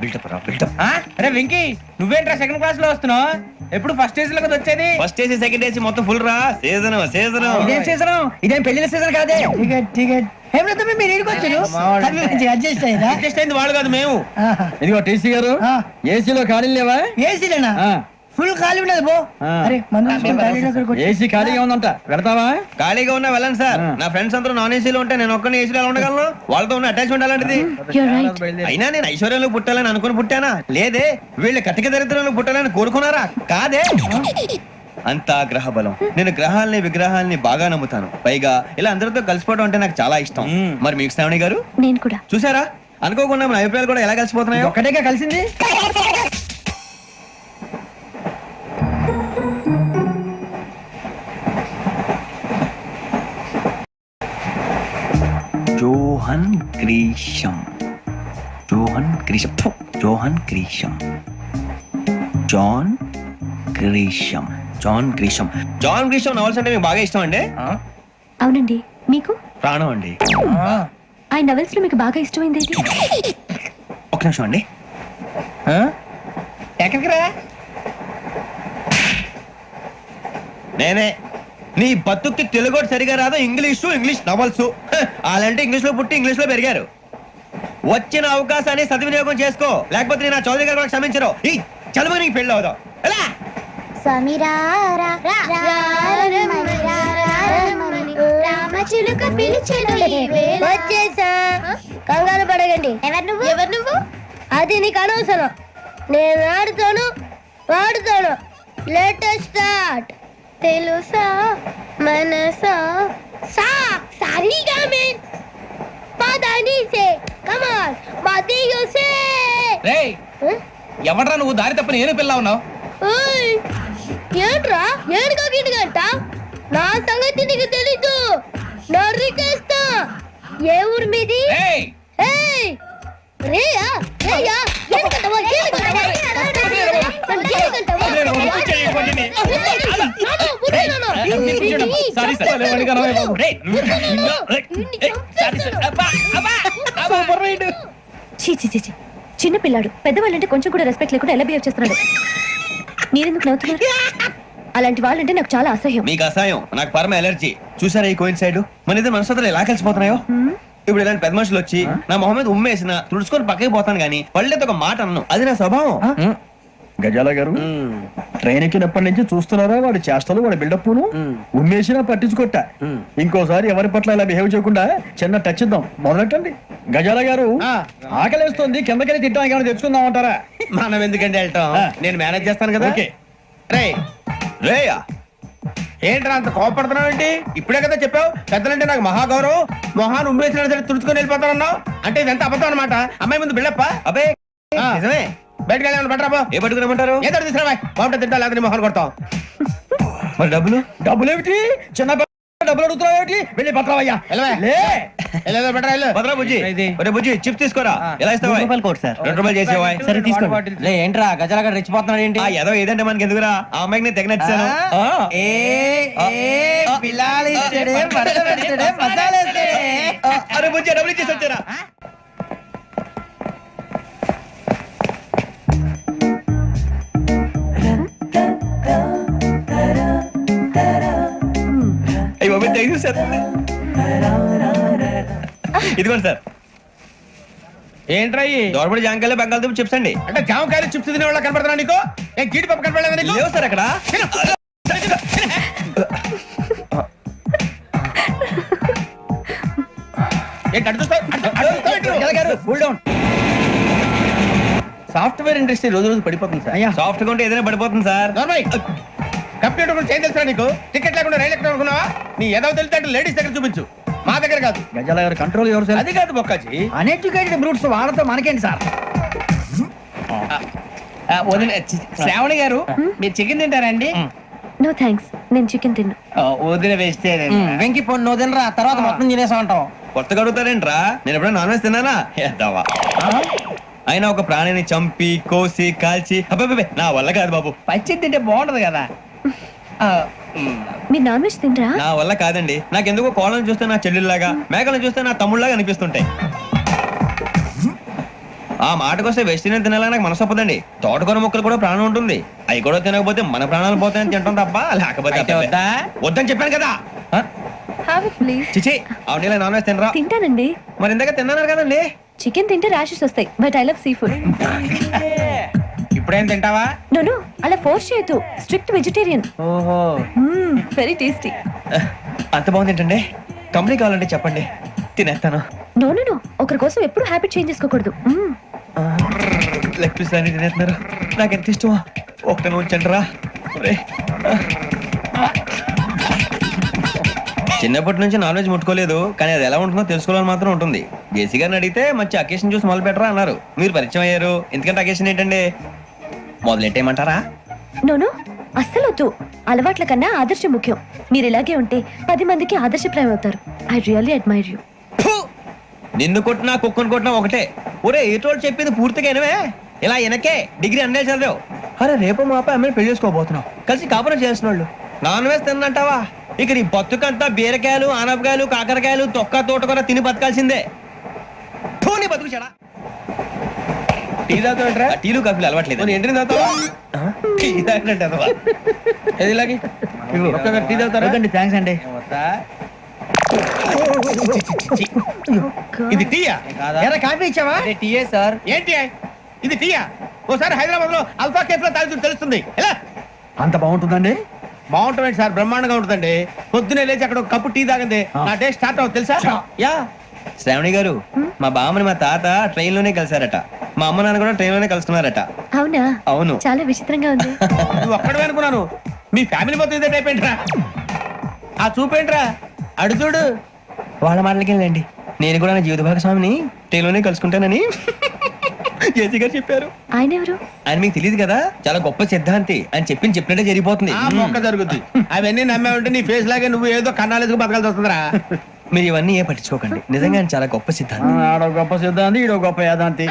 బిల్డప్ రా బిల్డప్ అరే వెంకీ నువ్వేంట్రా సెకండ్ క్లాస్ లో వస్తున్నావు ఎప్పుడు ఫస్ట్ ఏజ్ లో కదా వచ్చేది ఫస్ట్ ఏసీ సెకండ్ ఏసీ మొత్తం ఫుల్ రా సీజన్ సీజన్ ఇదేం సీజన్ ఇదేం పెళ్లిన సీజన్ కాదే టికెట్ టికెట్ ఏమిటో మీరు ఇరుకొచ్చారు అడ్జస్ట్ అయ్యారా అడ్జస్ట్ అయింది వాళ్ళు కాదు మేము ఇదిగో టీసీ గారు ఏసీలో ఖాళీ లేవా ఏసీలేనా ఫుల్ ఖాళీ ఉండదు బో అరే ఏసీ ఖాళీగా ఉందంట పెడతావా ఖాళీగా ఉన్నా వెళ్ళండి సార్ నా ఫ్రెండ్స్ అందరూ నాన్ ఏసీలో ఉంటే నేను ఒక్కనే ఏసీలో ఎలా ఉండగలను వాళ్ళతో ఉన్న అటాచ్మెంట్ అలాంటిది అయినా నేను ఐశ్వర్యంలో పుట్టాలని అనుకుని పుట్టానా లేదే వీళ్ళు కటిక దరిద్రంలో పుట్టాలని కోరుకున్నారా కాదే అంతా గ్రహ బలం నేను గ్రహాలని విగ్రహాలని బాగా నమ్ముతాను పైగా ఇలా అందరితో కలిసిపోవడం అంటే నాకు చాలా ఇష్టం మరి మీకు శ్రావణి గారు నేను కూడా చూసారా అనుకోకుండా మన అభిప్రాయాలు కూడా ఎలా కలిసిపోతున్నాయో ఒక్కటేగా కలిసింది Johan Grisham Johan Grisham Johan Grisham John Grisham John Grisham John Grisham novels అంటే మీకు బాగా ఇష్టం అండి అవునండి మీకు ప్రాణం అండి ఆ నవెల్స్ లో మీకు బాగా ఇష్టమైంది ఒక నిమిషం అండి ఎక్కడికి రా నేనే నీ బతుక్కి తెలుగు సరిగా రాదు ఇంగ్లీష్ నవల్స్ అలాంటి ఇంగ్లీష్ లో పుట్టి ఇంగ్లీష్ లో పెరిగారు వచ్చిన అవకాశాన్ని సద్వినియోగం చేసుకో లేకపోతే నేను చౌదరి గారు కూడా క్షమించరు ఈ చదువు నీకు పెళ్ళి అవుదాం ఎలా వచ్చేసా కంగారు పడగండి ఎవరు నువ్వు అది నీకు అనవసరం నేను ఆడుతాను వాడుతాను లేటెస్ట్ స్టార్ట్ తెలుసా మనసా సా సారీగా మెన్ పదని సే కమాన్ మదియో సే రేయ్ ఎవడ్రా నువ్వు దారి తప్ప నేను పిల్ల ఉన్నావు ఓయ్ ఏంట్రా ఏడుగా గిడుగంట నా సంగతి నీకు తెలీదు నరికేస్తా ఏ ఊరు మీది రేయ్ ఏయ్ రేయా రేయా ఎందుకంటవా సారీ సార్ చీ చీ చీ చీ. చిన్న పిల్లాడు పెద్దవాళ్ళంటే కొంచెం కూడా రెస్పెక్ట్ లేకుండా ఎలా బిహేవ్ చేస్తున్నాడు మీరెందుకు నవ్వుతున్నారు అలాంటి వాళ్ళంటే నాకు చాలా అసహ్యం. మీకు అసహాయం, నాకు పరమ ఎలర్జీ. చూసారా ఈ కోయిన్ సైడ్ మన ఇద్దరు మనసులో ఎలా కలిసిపోతున్నాయో. ఇప్పుడు ఇలాంటి పెద్ద మనుషులు వచ్చి నా మొహం మీద ఉమ్మేసిన తుడుచుకొని పక్కకి పోతాను కానీ పళ్ళేతో ఒక మాట అన్నాను, అది నా స్వభావం. గజాల గారు ట్రైన్ ఎక్కినప్పటి నుంచి చూస్తున్నారా వాడి చేష్టలు, వాడి బిల్డప్ ఉమ్మేసినా పట్టించుకోట. ఇంకోసారి ఎవరి పట్ల ఇలా బిహేవ్ చేయకుండా చిన్న టచ్ ఇద్దాం, మొదలెట్టండి. గజాల గారు ఆకలేస్తుంది, కిందకెళ్ళి తిట్టడానికి ఏమైనా తెచ్చుకుందాం అంటారా? మనం ఎందుకంటే వెళ్తాం, నేను మేనేజ్ చేస్తాను కదా. రే రేయా ఏంట్రా అంత కోపడుతున్నావు ఏంటి? ఇప్పుడే కదా చెప్పావు పెద్దలంటే నాకు మహాగౌరవం, మొహాన్ని ఉమ్మేసినా సరే తుడుచుకొని వెళ్ళిపోతానన్నావు. అంటే ఇదంతా అబద్ధం అనమాట. అమ్మాయి ముందు బిళ్ళప్ప. అబ్బే నిజమే. బయటకు వెళ్ళి పట్టరాబో. ఏ పట్టుకురమ్మంటారు? ఏదో తీసుకురా బాగుంటుంది, తింటా లేదా మొహాన్ని కొడతాం. మరి డబ్బులు? డబ్బులు ఏమిటి? చిన్న డబ్బులు అడుగుతున్నావు ఏమిటి? వెళ్ళి పట్టరావయ్యా. బెటరా వెళ్ళు. భద్రా బుజ్జి, ఒరే బుజ్జి చిప్స్ తీసుకోరా. ఎలా ఇస్తావా? ₹2 చేసేవా? సరే తీసుకోండి. లే ఏంట్రా గజాల గారు రెచ్చిపోతున్నాడు ఏంటి? ఏదో ఏదంటే మనకి ఎందుకురా, ఆ అమ్మాయికి నేను తెగ నచ్చాను. అరే బుజ్జి డబ్బులు ఇచ్చేసి వచ్చారా? అయ్యో థ్యాంక్ యూ సార్. ఇదిగోండి సార్. ఏంట్రా దోరబడి జాంకాయలు బంగాళదుంప చిప్స్ అండి. అంటే జామకాయలు చిప్స్ తినే వాళ్ళ కనపడుతున్నా నీకు? ఏం గీడి పప్పు కనపడలేదా నీకు? లేవు సార్ అక్కడ. సాఫ్ట్వేర్ ఇండస్ట్రీ రోజు రోజు పడిపోతుంది సార్. సాఫ్ట్ గా ఉంటే ఏదైనా పడిపోతుంది సార్. కంప్యూటర్ గురించి ఏం తెలుసా నీకు? టికెట్ లేకుండా రైలు ఎక్కడ అనుకున్నావా? నీ ఏదో తెలితే అంటే లేడీస్ దగ్గర చూపించు, మా దగ్గర కాదు. గజాల గారు కంట్రోల్ ఎవరు సార్? అది కాదు బొక్కాజీ. అన్ఎడ్యుకేటెడ్ బ్రూట్స్ వాళ్ళతో మనకేంటి సార్? శ్రావణి గారు మీరు చికెన్ తింటారండి? నో థ్యాంక్స్, నేను చికెన్ తిన్నా. వదిన వేస్తే వెంకి పొన్ను నువ్వు తినరా, తర్వాత మొత్తం తినేసా ఉంటాం. కొత్తగా అడుగుతారేంట్రా? నేను ఎప్పుడైనా నాన్ వెజ్ తిన్నానా? ఎద్దావా. అయినా ఒక ప్రాణిని చంపి కోసి కాల్చి అబ్బే నా వల్ల కాదు బాబు. పచ్చి తింటే బాగుంటది కదా. మీరు నాన్ వెజ్ తినరా? నా వల్ల కాదండి. నాకెందుకో కోళ్ళని చూస్తే నా చెల్లెల్లాగా, మేకలను చూస్తే నా తమ్ముళ్ళలాగా అనిపిస్తుంటాయి. ఆ మాటకొస్తే వెజిటేరియన్ తినాలని నాకు మనసు ఒప్పదండి. తోటకూర మొక్కలు కూడా ప్రాణం ఉంటుంది, అవి కూడా తినకపోతే మన ప్రాణాలు పోతాయని తింటాం తప్ప లేకపోతే వద్దని చెప్పాను కదా. Have it please. చిచి అవునీ నాన్ వెజ్ తినరా? తింటానండి. మరి ఇందాక తిన్నాను కదండి. చికెన్ తింటే ర్యాషెస్ వస్తాయి, but I love sea food. ఇప్పుడేం తింటావా? నో అలా ఫోర్స్ చేయొద్దు, స్ట్రిక్ట్ వెజిటేరియన్. ఓహో వెరీ టేస్టీ. అంత బాగుంది ఏంటండి? కంపెనీ కావాలంటే చెప్పండి, తినేస్తాను. నో ఒకరి కోసం ఎప్పుడు హ్యాబిట్ చేంజ్ చేసుకోకూడదు. లెగ్ పీస్ అన్ని తినేస్తున్నారు, నాకు ఎంత ఇష్టమా. ఒకటే ఉంచండి రా. చిన్నప్పటి నుంచి నాన్ వెజ్ ముట్టుకోలేదు, కానీ అది ఎలా ఉంటుందో తెలుసుకోవాలని మాత్రం ఉంటుంది. జేసీ గారిని అడిగితే మంచి అకేషన్ చూసి మొదలు పెట్టరా అన్నారు. మీరు పరిచయం అయ్యారు, ఎందుకంటే అకేషన్ ఏంటండి? మొదలెట్టేయమంటారా? నో అస్సలు వద్దు. అలవాట్ల కన్నా ఆదర్శం ముఖ్యం. మీరు ఇలాగే ఉంటే 10 మందికి ఆదర్శప్రాయం అవుతారు. I really admire you. నిన్ను కొట్టినా కుక్కను కొట్టినా ఒకటే. ఒరే ఏటోళ్ళు చెప్పింది పూర్తిగా వినవే. ఇలా వెనకే డిగ్రీ అన్నే చదివావు. అరే రేపు మా అబ్బాయి అమ్మని పెళ్లి చేసుకోబోతున్నావు, కలిసి కాపురం చేసిన వాళ్ళు. నాన్ వెజ్ తిన్నంటావా? ఇక నీ బతుకంతా బీరకాయలు, ఆనపకాయలు, కాకరకాయలు, తొక్క తోటకూర తిని బతకాల్సిందే. నీ బతుకు చెడా. టీ తాగుతాంట్రా? టీలు కాఫీలు అలవాట్లేదు. ఎంట్రీ తాగుతావా? టీ తాగినట్టు అదవా. ఏది ఇలాగే టీ తాగుతారా? థ్యాంక్స్ అండి. ఇది టీయా? కాఫీ ఇచ్చావా? టీయే సార్. ఏంటి ఇది టీయా? ఓసారి హైదరాబాద్ లో అల్ఫా కేఫ్ లో తాగుతూ తెలుస్తుంది. ఎలా అంత బాగుంటుందండి? బాగుంటుంది సార్, బ్రహ్మాండంగా ఉంటుందండి. పొద్దునే లేచి అక్కడ ఒక కప్పు టీ తాగింది నా డే స్టార్ట్ అవుతుంది తెలుసా? యా. శ్రావణి గారు, మా బామ్మని మా తాత ట్రైన్ లోనే కలిసారట, మా అమ్మ నాన్న కూడా ట్రైన్ లోనే కలుస్తున్నారట. అవునా? అవును. చాలా విచిత్రంగా ఉంది. నువ్వు ఒక్కడే అనుకున్నాను, మీ ఫ్యామిలీ మొత్తం ఇదే టైప్ ఏంట్రా? ఆ చూపేంట్రా, అడు చూడు. వాళ్ళ మాటలకి వెళ్ళండి, నేను కూడా నా జీవిత భాగస్వామిని ట్రైన్ లోనే కలుసుకుంటానని జేసీ గారు చెప్పారు. ఆయన ఎవరు? ఆయన మీకు తెలియదు కదా, చాలా గొప్ప సిద్ధాంతి. ఆయన చెప్పినట్టే జరిగిపోతుంది. మొక్క జరుగుద్ది. అవన్నీ నమ్మే ఉంటే నీ ఫేస్ లాగే నువ్వు ఏదో కన్నాలేసుకు బతకాల్సి వస్తుందిరా. మీరు ఇవన్నీ ఏ పట్టించుకోకండి, నిజంగా ఆయన చాలా గొప్ప సిద్ధాంతి. ఆడో గొప్ప సిద్ధాంతి, ఈడో గొప్ప యాదాంతి.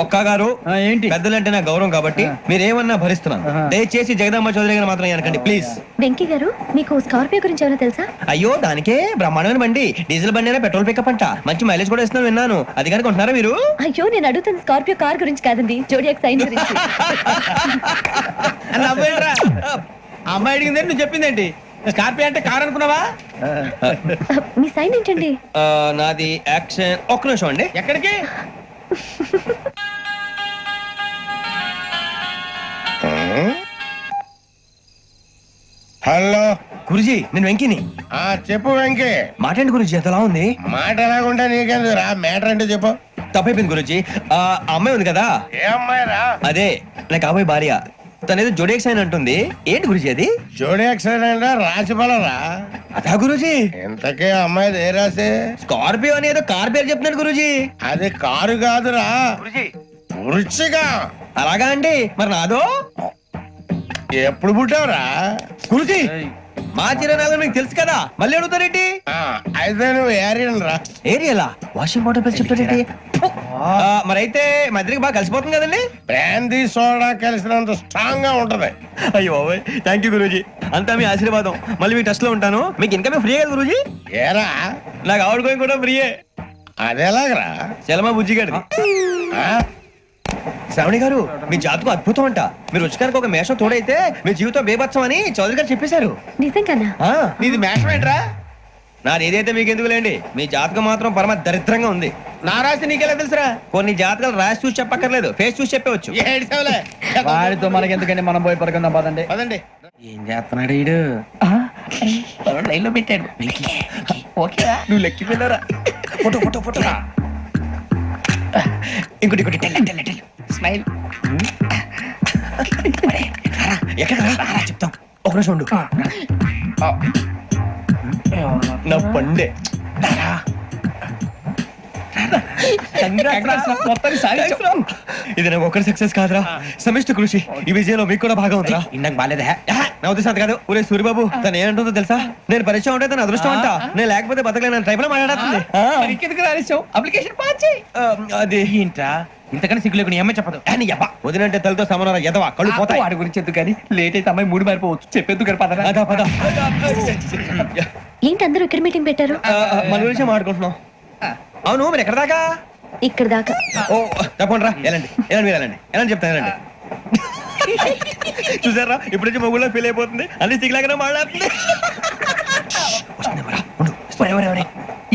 ఒక్క గారు ఏంటి? పెద్దలంటే నా గౌరవం కాబట్టి మీరేమన్నా భరిస్తున్నాను. దయచేసి జగదాంబ చౌదరి గారు మాత్రం అనకండి ప్లీజ్. వెంకీ గారు, మీకు స్కార్పియో గురించి ఏమైనా తెలుసా? అయ్యో దానికే బ్రహ్మాండమైన బండి, డీజిల్ బండి అయినా పెట్రోల్ పికప్ అంట, మంచి మైలేజ్ కూడా ఇస్తున్నాను విన్నాను. అది కనుక ఉంటున్నారా మీరు? అయ్యో నేను అడుగుతుంది స్కార్పియో కార్ గురించి కాదండి, జోడియాక్ సైన్ గురించి. అమ్మాయి అడిగింది నువ్వు చెప్పిందేంటి? స్కార్పియో అంటే కార్ అనుకున్నావా? మీ సైన్ ఏంటండి? నాది యాక్షన్. ఒక్క నిమిషం అండి. ఎక్కడికి? హలో గురుజీ నేను వెంకిని. చెప్పు వెంకీ. మాట్లాడండి గురుజీ, ఎంతలా ఉంది? మాట ఎలాగుంటా నీకెందుకు రా, మ్యాటర్ అంటే చెప్పు. తప్పైపోయింది గురుజీ. ఆ అమ్మాయి ఉంది కదా, ఏ అమ్మాయి రా? అదే నా కాబోయే భార్య. తనేదో జోడేక్స్ అని అంటుంది. ఏంటి గురుజీ అది? జోడి యాక్సిడెంట్ రాసి బలరా? అదా గురుజీ. ఇంతకే అమ్మాయి ఏ రాసి? స్కార్పియో అని ఏదో కార్ పేరు చెప్తున్నాడు గురుజీ. అది కారు కాదురా, వృచ్చిగా. అలాగా అండి, మరి నాదో? ఎప్పుడు పుట్టావురా? గురుజీ మా చిరనాలు మీకు తెలుసు కదా, మళ్ళీ అడుగుతారేంటి? అయితే నువ్వు ఏరియన్ రా. ఏరియలా? వాషింగ్ వాటర్ పేరు చెప్తారేంటి? మరైతే మా ఇద్దరికి బాగా కలిసిపోతుంది కదండి. బ్రాందీ సోడా కలిసినంత స్ట్రాంగ్ గా ఉంటది. అయ్యో థ్యాంక్ యూ గురూజీ, అంతా మీ ఆశీర్వాదం. మళ్ళీ మీ టచ్ లో ఉంటాను. మీకు ఇంకా ఫ్రీ కదా గురూజీ? ఏరా నాకు ఆవిడ గోయింగ్ కూడా ఫ్రీయే. అదేలాగరా? చలమా బుజ్జి గారిది. శ్రావణి గారు మీ జాతకు అద్భుతం అంట. మీరు రుచికానికి ఒక మేషం తోడైతే మీ జీవితం బేబత్సం అని చౌదరి గారు చెప్పేశారు. నిజంగానా? నీది మేషం ఏంట్రా? నాది ఏదైతే మీకు ఎందుకు లేండి, మీ జాతకం మాత్రం పరమ దరిద్రంగా ఉంది. నా రాసి నీకెలా తెలుసురా? కొన్ని జాతకాలు రాసి చూసి చెప్పక్కర్లేదు, ఫేస్ చూసి చెప్పవచ్చు. వాడితో మనకి ఎందుకండి, మనం పోయి పడుకుందాం పదండి. పదండి. ఏం చేస్తున్నాడు వీడు? లైన్ లో పెట్టాడు. ఓకేరా, నువ్వు లెక్కిపోయినారా? Photo photo photo. ఇంకోటి ఇంకోటి స్మైల్. ఎక్కడ చెప్తాం. ఒక నిమిషం ఉండు. నా పండే. ఇది నాకు ఒక్కరి సక్సెస్ కాదురా, సమిష్టి కృషి. ఈ విజయంలో మీకు కూడా భాగం ఉందిరా. ఇందాక బాలేదా? నా ఉద్దేశం అంత కాదు. ఊరే సూర్యబాబు తను ఏమంటుందో తెలుసా? నేను పరిచయం ఉంటే తన అదృష్టం అంట, నేను లేకపోతే బతకలేను టైప్ లో మాట్లాడుతుంది. అప్లికేషన్ పాస్ చేయి. అది ఏంట్రా ఇంతకన్నా సిగ్గు లేకుండా ఏమై చెప్పదు. వదినంటే తలతో సమానం ఎదవా, కళ్ళు పోతాయి. వాడి గురించి ఎందుకు కానీ, లేట్ అయితే అమ్మాయి మూడు మారిపోవచ్చు. చెప్పేందుకు కానీ పద. అదా పద. ఏంటి అందరూ ఇక్కడ మీటింగ్ పెట్టారు? మన గురించి మాట్లాడుకుంటున్నాం. అవును మీరు ఎక్కడ దాకా? ఇక్కడ దాకా. ఓ తప్పకుండా రా, వెళ్ళండి వెళ్ళండి మీరు వెళ్ళండి వెళ్ళండి చెప్తాను వెళ్ళండి. చూసారా ఇప్పుడు నుంచి మొగుల్లో ఫీల్ అయిపోతుంది, అన్ని సిగ్లాగానే మాట్లాడుతుంది.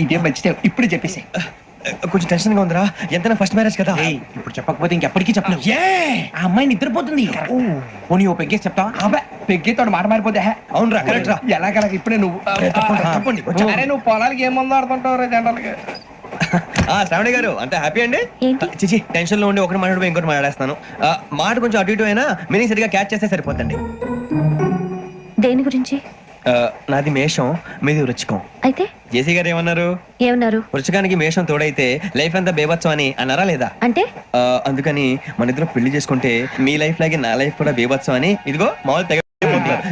ఇదే మంచిదే, ఇప్పుడు చెప్పేసి. కొంచెం టెన్షన్ గా ఉందిరా, ఎంతైనా ఫస్ట్ మ్యారేజ్ కదా. ఇప్పుడు చెప్పకపోతే ఇంకెప్పటికీ చెప్పలేవు. ఆ అమ్మాయి నిద్రపోతుంది. పోనీ ఓ పెగ్గేసి చెప్తా. పెగ్గితో మాట మారిపోతే. అవునురా కరెక్ట్ రా. ఎలాగలా ఇప్పుడే నువ్వు తప్పండి. అరే నువ్వు పొలాలకి ఏం మందు ఆడుతుంటావు జనరల్ గా. శ్రావణి గారు అంతా హ్యాపీ అండి? ఏంటి? చిచి టెన్షన్ లో ఉండి ఒకటి మాట్లాడిపోయి ఇంకోటి మాట్లాడేస్తాను. మాట కొంచెం అటు ఇటు అయినా మీనింగ్ సరిగా క్యాచ్ చేస్తే సరిపోతండి. దేని గురించి? నాది మేషం, మీది వృచ్చికం. అయితే జేసీ గారు ఏమన్నారు? ఏమన్నారు? వృచ్చికానికి మేషం తోడైతే లైఫ్ అంతా బేబత్సం అని అన్నారా లేదా? అంటే అందుకని మన ఇద్దరు పెళ్లి చేసుకుంటే మీ లైఫ్ లాగే నా లైఫ్ కూడా బేబత్సం అని ఇదిగో మామూలు తెగ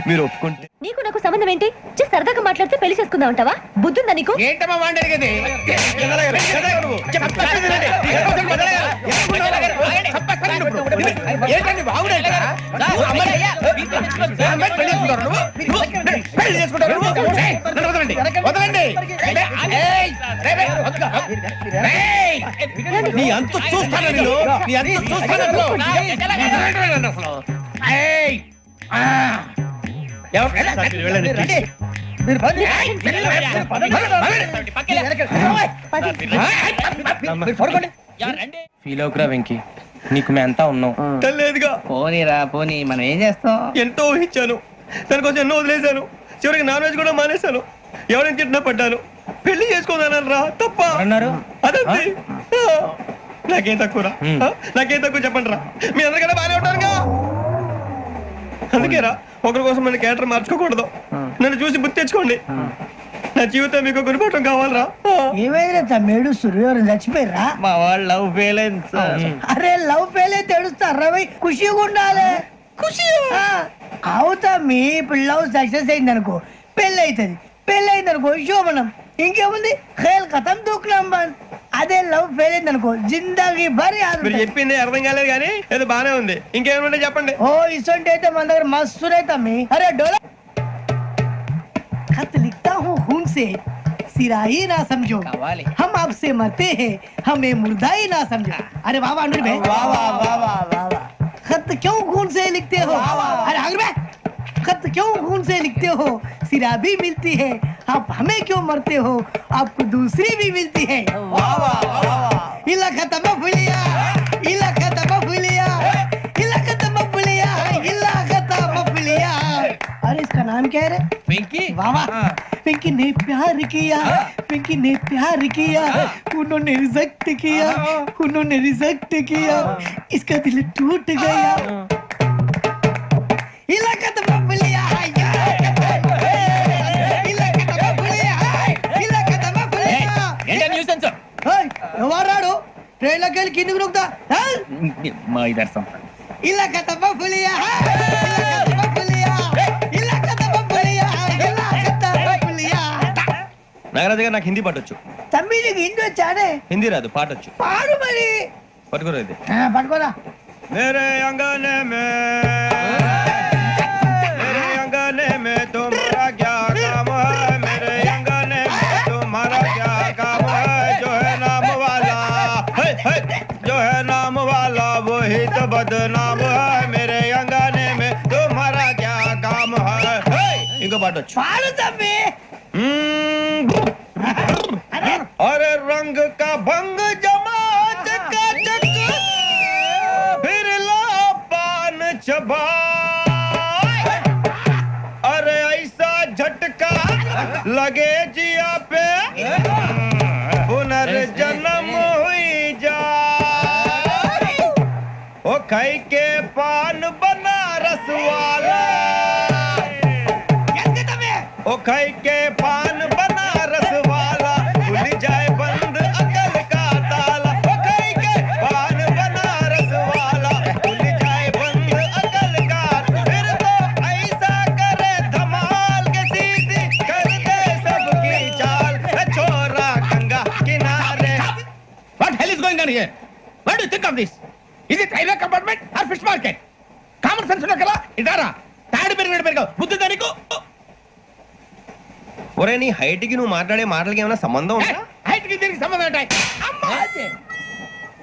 మీరు ఒప్పుకుంటే. నీకు నాకు సంబంధం ఏంటి? సరదాగా మాట్లాడితే పెళ్లి చేసుకుందాం అంటావా? బుద్ధుందా నీకు? ఏంటమ్మా మాట్లాడేది? నీ అంత చూస్తాను నేను, నీ అంత చూస్తాను. ఫీల్ అవుకురా వెంకీ, నీకు మేమంతా ఉన్నాం. తెలియదుగా. పోనీరా పోనీ, మనం ఏం చేస్తాం? ఎంతో ఊహించాను, దానికోసం ఎన్నో వదిలేశాను. చివరికి నాన్ వెజ్ కూడా మానేశాను. ఎవరైనా తిట్టినా పడ్డాను. పెళ్లి చేసుకోదానని రా తప్ప అన్నారు. అదంతే. నాకేం తక్కువ నాకేం తక్కువ చెప్పండి రా. మీ అందరికన్నా బాగానే ఉంటారుగా. అందుకే రా, ఒకరి కోసం మన క్యారెక్టర్ మార్చుకోకూడదు. నన్ను చూసి గుర్తు తెచ్చుకోండి. నా జీవితం మీకు గురిపటం కావాలరా. ఏమైనా తమ్మేడు సూర్యవారం చచ్చిపోయిరా? మా వాళ్ళు లవ్ ఫెయిల్ అయింది సార్. అరే లవ్ ఫెయిల్ అయితే ఏడుస్తారా? ఖుషిగా ఉండాలి. ఖుషి అవుతా. మీ పిల్లవు సక్సెస్ అయింది అనుకో, పెళ్ళి అవుతుంది. పెళ్ళి అయింది అనుకో శోభనం. ఇంకేముంది, ఖేల్ కథం దూకునాం బంద్. అదే లవ్ ఫెయిల్ అయింది అనుకో జిందాగీ భారీ. మీరు చెప్పింది అర్థం కాలేదు కానీ ఏదో బానే ఉంది. ఇంకేమైనా చెప్పండి. ఓ ఇసొంటి అయితే మన దగ్గర మస్తునే తమ్మి. అరే డోలా खत लिखता हूँ खून से, सिरा ही ना समझो, हम आपसे मरते हैं, हमें मुर्दा ही ना समझो. अरे वाह वाह अनुर भाई, वाह वाह वाह वाह वाह वाह. खत क्यों खून से लिखते हो? अरे अनुर भाई खत क्यों खून से लिखते हो? सिरा भी मिलती है, आप हमें क्यों मरते हो? आपको दूसरी भी मिलती है। इला खत्म फुलिया, इला खत्म फुलिया, इला खत्म फुलिया, इला खत्म फुलिया। अरे इसका नाम क्या है रे? पिंकी। वाह वाह, पिंकी ने प्यार किया, पिंकी ने प्यार किया, उन्होंने रिजेक्ट किया, उन्होंने रिजेक्ट किया, इसका दिल टूट गया। इलाका तो बबलिया है, इलाका तो बबलिया है, इलाका तो बबलिया। ఏంటా న్యూసెన్స్? ఏయ్, ఎవరాడు ట్రైన్లోకి వెళ్ళి కిందికి నొక్కుతా? మా ఇదర్శం. ఇలాకా तो बबलिया है, इलाका तो बबलिया, इलाका तो बबलिया, इलाका तो बबलिया। నాగరాజు గారు నాకు హిందీ పాటొచ్చు. తమ్మి నీకు హిందీ వచ్చానే? హిందీ రాదు, పాటొచ్చు. పాడు మరి. పట్టుకోరా ఇది. పట్టుకోరా. मेरे अंगने में तुम्हारा क्या काम है? मेरे अंगने में तुम्हारा क्या काम है? जो है नाम वाला, जो है नाम वाला वही तो बदनाम है। मेरे अंगने में तुम्हारा क्या काम है? इनको बाटो పాడు తమ్మి. अरे रंग का भंग जमा चकाचक, फिर ला पान चबा। अरे ऐसा झटका लगे जिया पे, पुनर्जन्म हुई जा। ओ खाई के पान बनारस वाला, ओ खाई के पान बनारस वाला, खुल जाए बंद अकल का ताला। ओ खाई के पान बनारस वाला, खुल जाए बंद अकल का। फिर तो ऐसा करे धमाल के सीधी कर दे सबकी चाल। छोरा गंगा किनारे। What hell is going on here? What do you think of this? Is it railway compartment or fish market? Common sense ఉన్న కదా ఇదారా తాడు పెరిగావు బుద్ధి దానికి ఒరే నీ హైట్ కి నువ్వు మాట్లాడే మాటలకి ఏమైనా సంబంధం ఉందా? హైట్ కి దీనికి సంబంధం ఉంటాయి. అమ్మా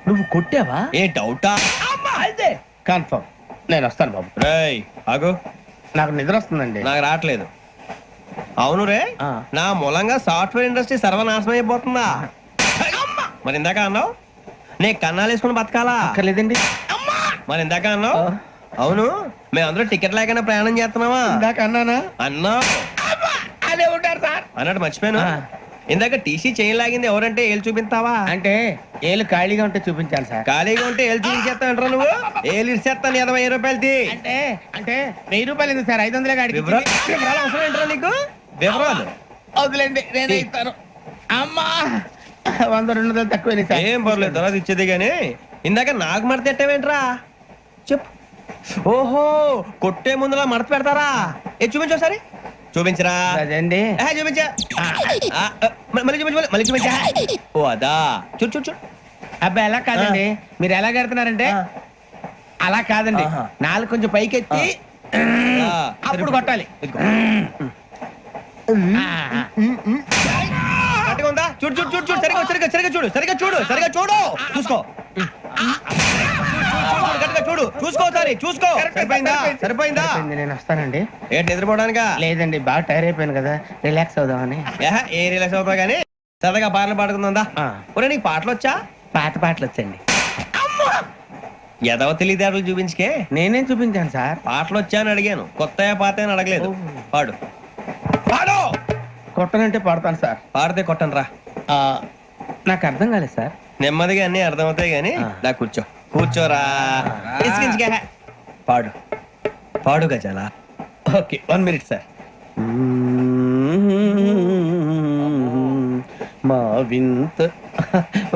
నువ్వు కొట్టావా? ఏ డౌటా? అమ్మా అయితే కన్ఫర్మ్ నేను వస్తాను బాబు. రేయ్ ఆగు, నాకు నిద్ర వస్తుందండి. నాకు రావట్లేదు. అవును రే, నా మూలంగా సాఫ్ట్వేర్ ఇండస్ట్రీ సర్వనాశనం అయిపోతుందా? మరి ఇందాక అన్నావు నే కన్నాలు వేసుకుని బతకాలా? లేదండి. మరి ఇందాక అన్నావు అవును మేమందరూ టికెట్ లేకుండా ప్రయాణం చేస్తున్నావా? ఇందాక అన్నానా? అన్నావు. అదే ఉంటారు సార్. అన్నట్టు మర్చిపోయాను, ఇందాక టీసీ చేయి లాగింది ఎవరంటే ఏళ్ళు చూపిస్తావా? అంటే ఏళ్ళు ఖాళీగా ఉంటే చూపించాలి సార్. ఖాళీగా ఉంటే ఏళ్ళు చూపించేస్తానంటారా నువ్వు? ఏళ్ళు ఇచ్చేస్తాను 20 రూపాయలది. అంటే అంటే 1000 రూపాయలు ఎందుకు సార్? 500 గాడికి వివరాలు అవసరం ఏంటరా నీకు? వివరాలు వదిలేండి, నేనే ఇస్తాను. అమ్మా 100 200 తక్కువ సార్. ఏం పర్లేదు, తర్వాత ఇచ్చేది కానీ ఇందాక నాకు మడత ఎట్టవేంట్రా చెప్పు. ఓహో, కొట్టే ముందులా మడత పెడతారా? ఏ చూపించు ఒకసారి. చూపించరా? అదండి. చూపించా. మళ్ళీ చూపించు, మళ్ళీ చూపించా. ఓ అదా, చూడు చూడు చూడు. అబ్బాయి ఎలా కాదండి, మీరు ఎలా కడుతున్నారంటే అలా కాదండి, నాలుగు కొంచెం పైకెత్తి అప్పుడు కొట్టాలి. కరెక్ట్గా ఉందా? చూడు చూడు చూడు చూడు, సరిగా సరిగా సరిగా చూడు, సరిగా చూడు, సరిగా చూడు, చూసుకో. కరెక్ట్గా చూడు, చూసుకో సారి, చూసుకో. సరిపోయిందా? సరిపోయిందా? నేను వస్తానండి. ఏంటి నిద్రపోవడానికా? లేదండి, బాగా టైర్ అయిపోయాను కదా, రిలాక్స్ అవుదామని. ఏ రిలాక్స్ అవుతావు కానీ సరదాగా పాటలు పాడుకుందా? ఒరే నీకు పాటలు వచ్చా? పాత పాటలు వచ్చండి. ఎదవ తెలివితేటలు చూపించుకే. నేనేం చూపించాను సార్? పాటలు వచ్చా అని అడిగాను, కొత్త పాత అని అడగలేదు. పాడు పాడు. కొట్టనంటే పాడతాను సార్. పాడితే కొట్టను రా. నాకు అర్థం కాలేదు సార్. నెమ్మదిగా అన్ని అర్థమవుతాయి గానీ నా కూర్చో. కూర్చోరా. ఇసుకించుకే. పాడు పాడు గజాల. Okay, 1 minute sir. మా వింత.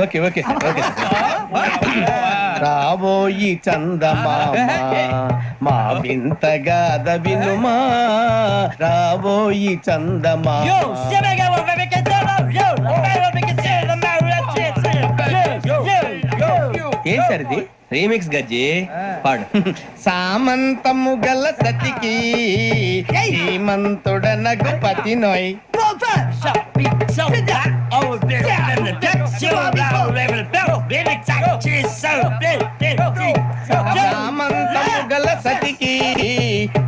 Okay okay sir, okay sir. రాబోయి చందమామ మా వింతగాథ వినుమా, రాబోయి చందమామ. ఏం సార్ ఇది? రీమిక్స్ గజ్జి. పాడు. సామంతము గల సతికి శ్రీమంతుడ నగుపతి నోయ్. సామంతము గల సతికి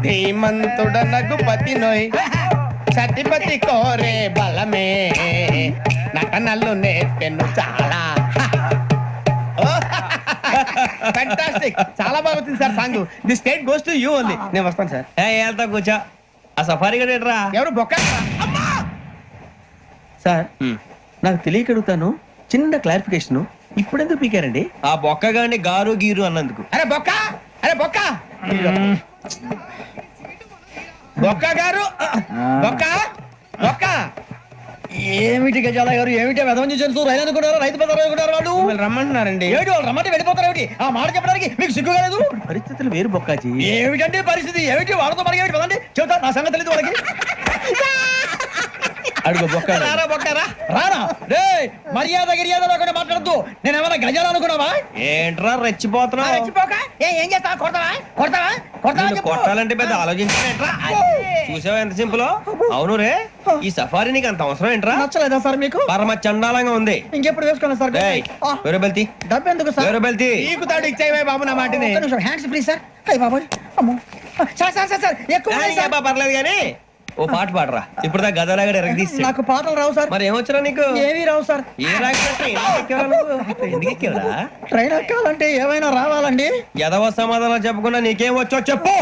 ధీమ హనుమంతుడనగు పతి నోయ్ సతిపతి కోరే బలమే నటనలు నేర్పెను చాలా. ఫ్యాంటాస్టిక్, చాలా బాగా వచ్చింది sir song. The state goes to you only. నేను వస్తాను సార్. వెళ్తా కూర్చో. ఆ సఫారీ గడేట్రా ఎవరు బొక్క సార్? నాకు తెలియక అడుగుతాను, చిన్న క్లారిఫికేషన్. ఇప్పుడెందుకు పీకారండి? ఆ బొక్కగాని గారు గీరు అన్నందుకు. అరే బొక్క, అరే బొక్క, బొక్క గారు, బొక్క బొక్క. ఏమిటి గజాల గారు, ఏమిటి వెదవం చూసారు? రైలు అనుకున్నారు, రైతు బజార్ అనుకున్నారు వాళ్ళు. మిమ్మల్ని రమ్మంటున్నారండి. ఏమిటి వాళ్ళు రమ్మంటే వెళ్ళిపోతారు? ఏమిటి ఆ మాట చెప్పడానికి మీకు సిగ్గు కాలేదు? పరిస్థితులు వేరు బొక్కాజీ. ఏమిటంటే పరిస్థితి? ఏమిటి వాళ్ళతో మనకి ఏమిటి పదండి చెబుతా, నా సంగతి తెలియదు వాళ్ళకి. అడుగు బొక్క. రారా బొక్కరా, రారా రే. మర్యాద గిర్యాద లేకుండా మాట్లాడద్దు. నేను ఏమైనా గజాలు అనుకున్నావా? ఏంట్రా రెచ్చిపోతున్నావు? రెచ్చిపోక ఏం చేస్తావా? కొడతావా కొడతావా కొడతావా నిన్ను చెప్పు. కొట్టాలంటే పెద్ద ఆలోచించానేట్రా. చూసావా ఎంత సింపుల్? అవును రే, ఈ సఫారీ నీకు అంత అవసరం ఏంట్రా? నచ్చలేదా సార్ మీకు? పరమ చండాలంగా ఉంది. ఇంకెప్పుడు వేసుకోండి సార్. ఏయ్, వేరే బెల్తి, డబ్బు ఎందుకు సార్? వేరే బెల్తి. నీకు తాడు ఇచ్చేవే బాబు నా మాటని. Hands free sir. అయ్యి బాబోయ్, అమ్మో. సార్ సార్ సార్ సార్ ఎక్కువ ఉన్నాయి సార్. పర్లేదు కానీ ఓ పాట పాడరా. ఇప్పుడు దా గదలాగడ ఎరగ తీసి. నాకు పాటలు రావు సార్. మరి ఏమొచ్చరా నీకు? ఏమీ రావు సార్. ఏ రాకపోతే ఎందుకు ఎక్కేవరా? ట్రైన్ ఎక్కాలంటే ఏమైనా రావాలండి. ఎదవ సమాధానం చెప్పకుండా నీకేం వచ్చో చెప్పు.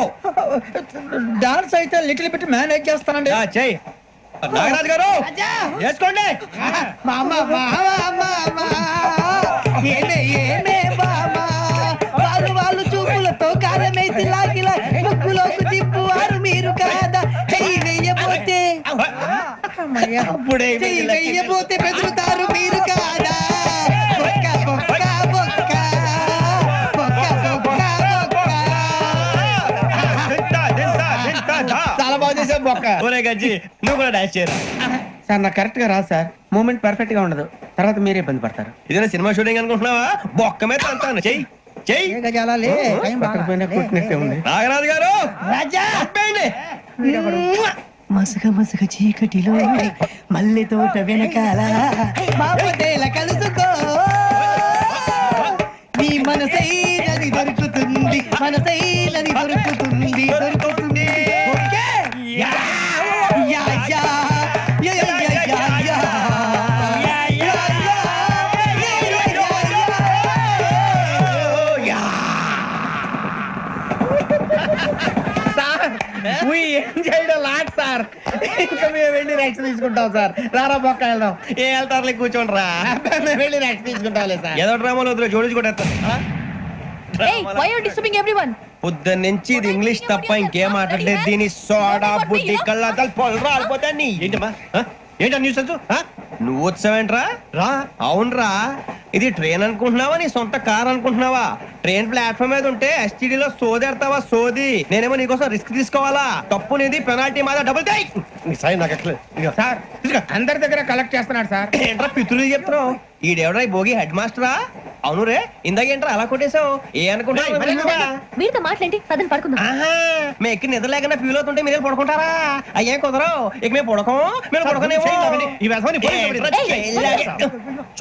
డాన్స్ అయితే లిటిల్ బిట్ మేనేజ్ చేస్తానండి. చెయ్యి. నాగరాజు గారు చేసుకోండి. మామ మామ మామ ఏమే ఏమే మామ వాళ్ళు వాళ్ళు చూపులతో కాలమేసి లాగిలా ముగ్గులోకి తిప్పువారు మీరు కాదా? చెయ్యి వెయ్యబోతే చెయ్యి వెయ్యబోతే బెదురుతారు మీరు కాదా? బొక్క బొక్క బొక్క బొక్క బొక్క బొక్క. చాలా బాగా చేసావు బొక్క. ఒరే గజ్జి, నువ్వు కూడా డాన్స్ చేయరా. సార్ నాకు కరెక్ట్ గా రాదు సార్. మూమెంట్ పర్ఫెక్ట్ గా ఉండదు, తర్వాత మీరే ఇబ్బంది పడతారు. ఇదేనా సినిమా షూటింగ్ అనుకుంటున్నావా? బొక్క మీద అంతాను. చెయ్యి చెయ్యి. ఏ గజాలాలే, టైం బాగా. కొట్టినట్టే ఉంది. నాగరాజు గారు రాజా చెప్పండి. మసక మసక చీకటిలో మల్లె తోట వెనకాల బాపదేల కలుసుకో నీ మనసైనది దొరుకుతుంది, మనసైనది దొరుకుతుంది దొరుకుతుంది. Okay? Yeah yeah yeah yeah yeah yeah yeah yeah. We enjoyed a lot, sir. ఇంకా మేము వెళ్ళి రెస్ట్ తీసుకుంటాం సార్. రారా బొక్క వెళ్దాం. ఏ వెళ్తారులే, కూర్చోండి రా. మేము వెళ్ళి రెస్ట్ తీసుకుంటాంలే సార్. ఏదో డ్రామాలో వద్దులే, జోడించుకుంటా. పొద్దున్న నుంచి ఇది ఇంగ్లీష్ తప్ప ఇంకేం మాట్లాడలేదు. దీని సోడా బుద్ధి కళ్ళ పొలు రాలిపోతా. నీ ఏంటమ్మా ఏంటా న్యూస్? నువ్వు వచ్చావేంట్రా? రా. అవునరా, ఇది ట్రైన్ అనుకుంటున్నావా నీ సొంత కార్ అనుకుంటున్నావా? ట్రైన్ ప్లాట్ఫామ్ మీద ఉంటే ఎస్టీడీలో సోదేడతావా సోది? నేనేమో నీకోసం రిస్క్ తీసుకోవాలా? తప్పు నీది, పెనాల్టీ మాదా, డబుల్ టై. సార్ అందరి దగ్గర కలెక్ట్ చేస్తున్నాడు సార్. ఏంట్రా పితులు చెప్తున్నావు? ఈడెవడ్రా ఈ భోగి హెడ్ మాస్టరా? అవును రే, ఇందాకేంట్రా అలా కొట్టేశావు? ఏ అనుకుంటున్నావు? మీరుతో మాట్లాడి పదని పడుకుందాం. ఆహా, మేము ఎక్కి నిద్ర లేకుండా ఫీల్ అవుతుంటే మీరే పడుకుంటారా? అయ్యే కుదరవు. ఇక మేము పడకం, మేము పడకనేమో.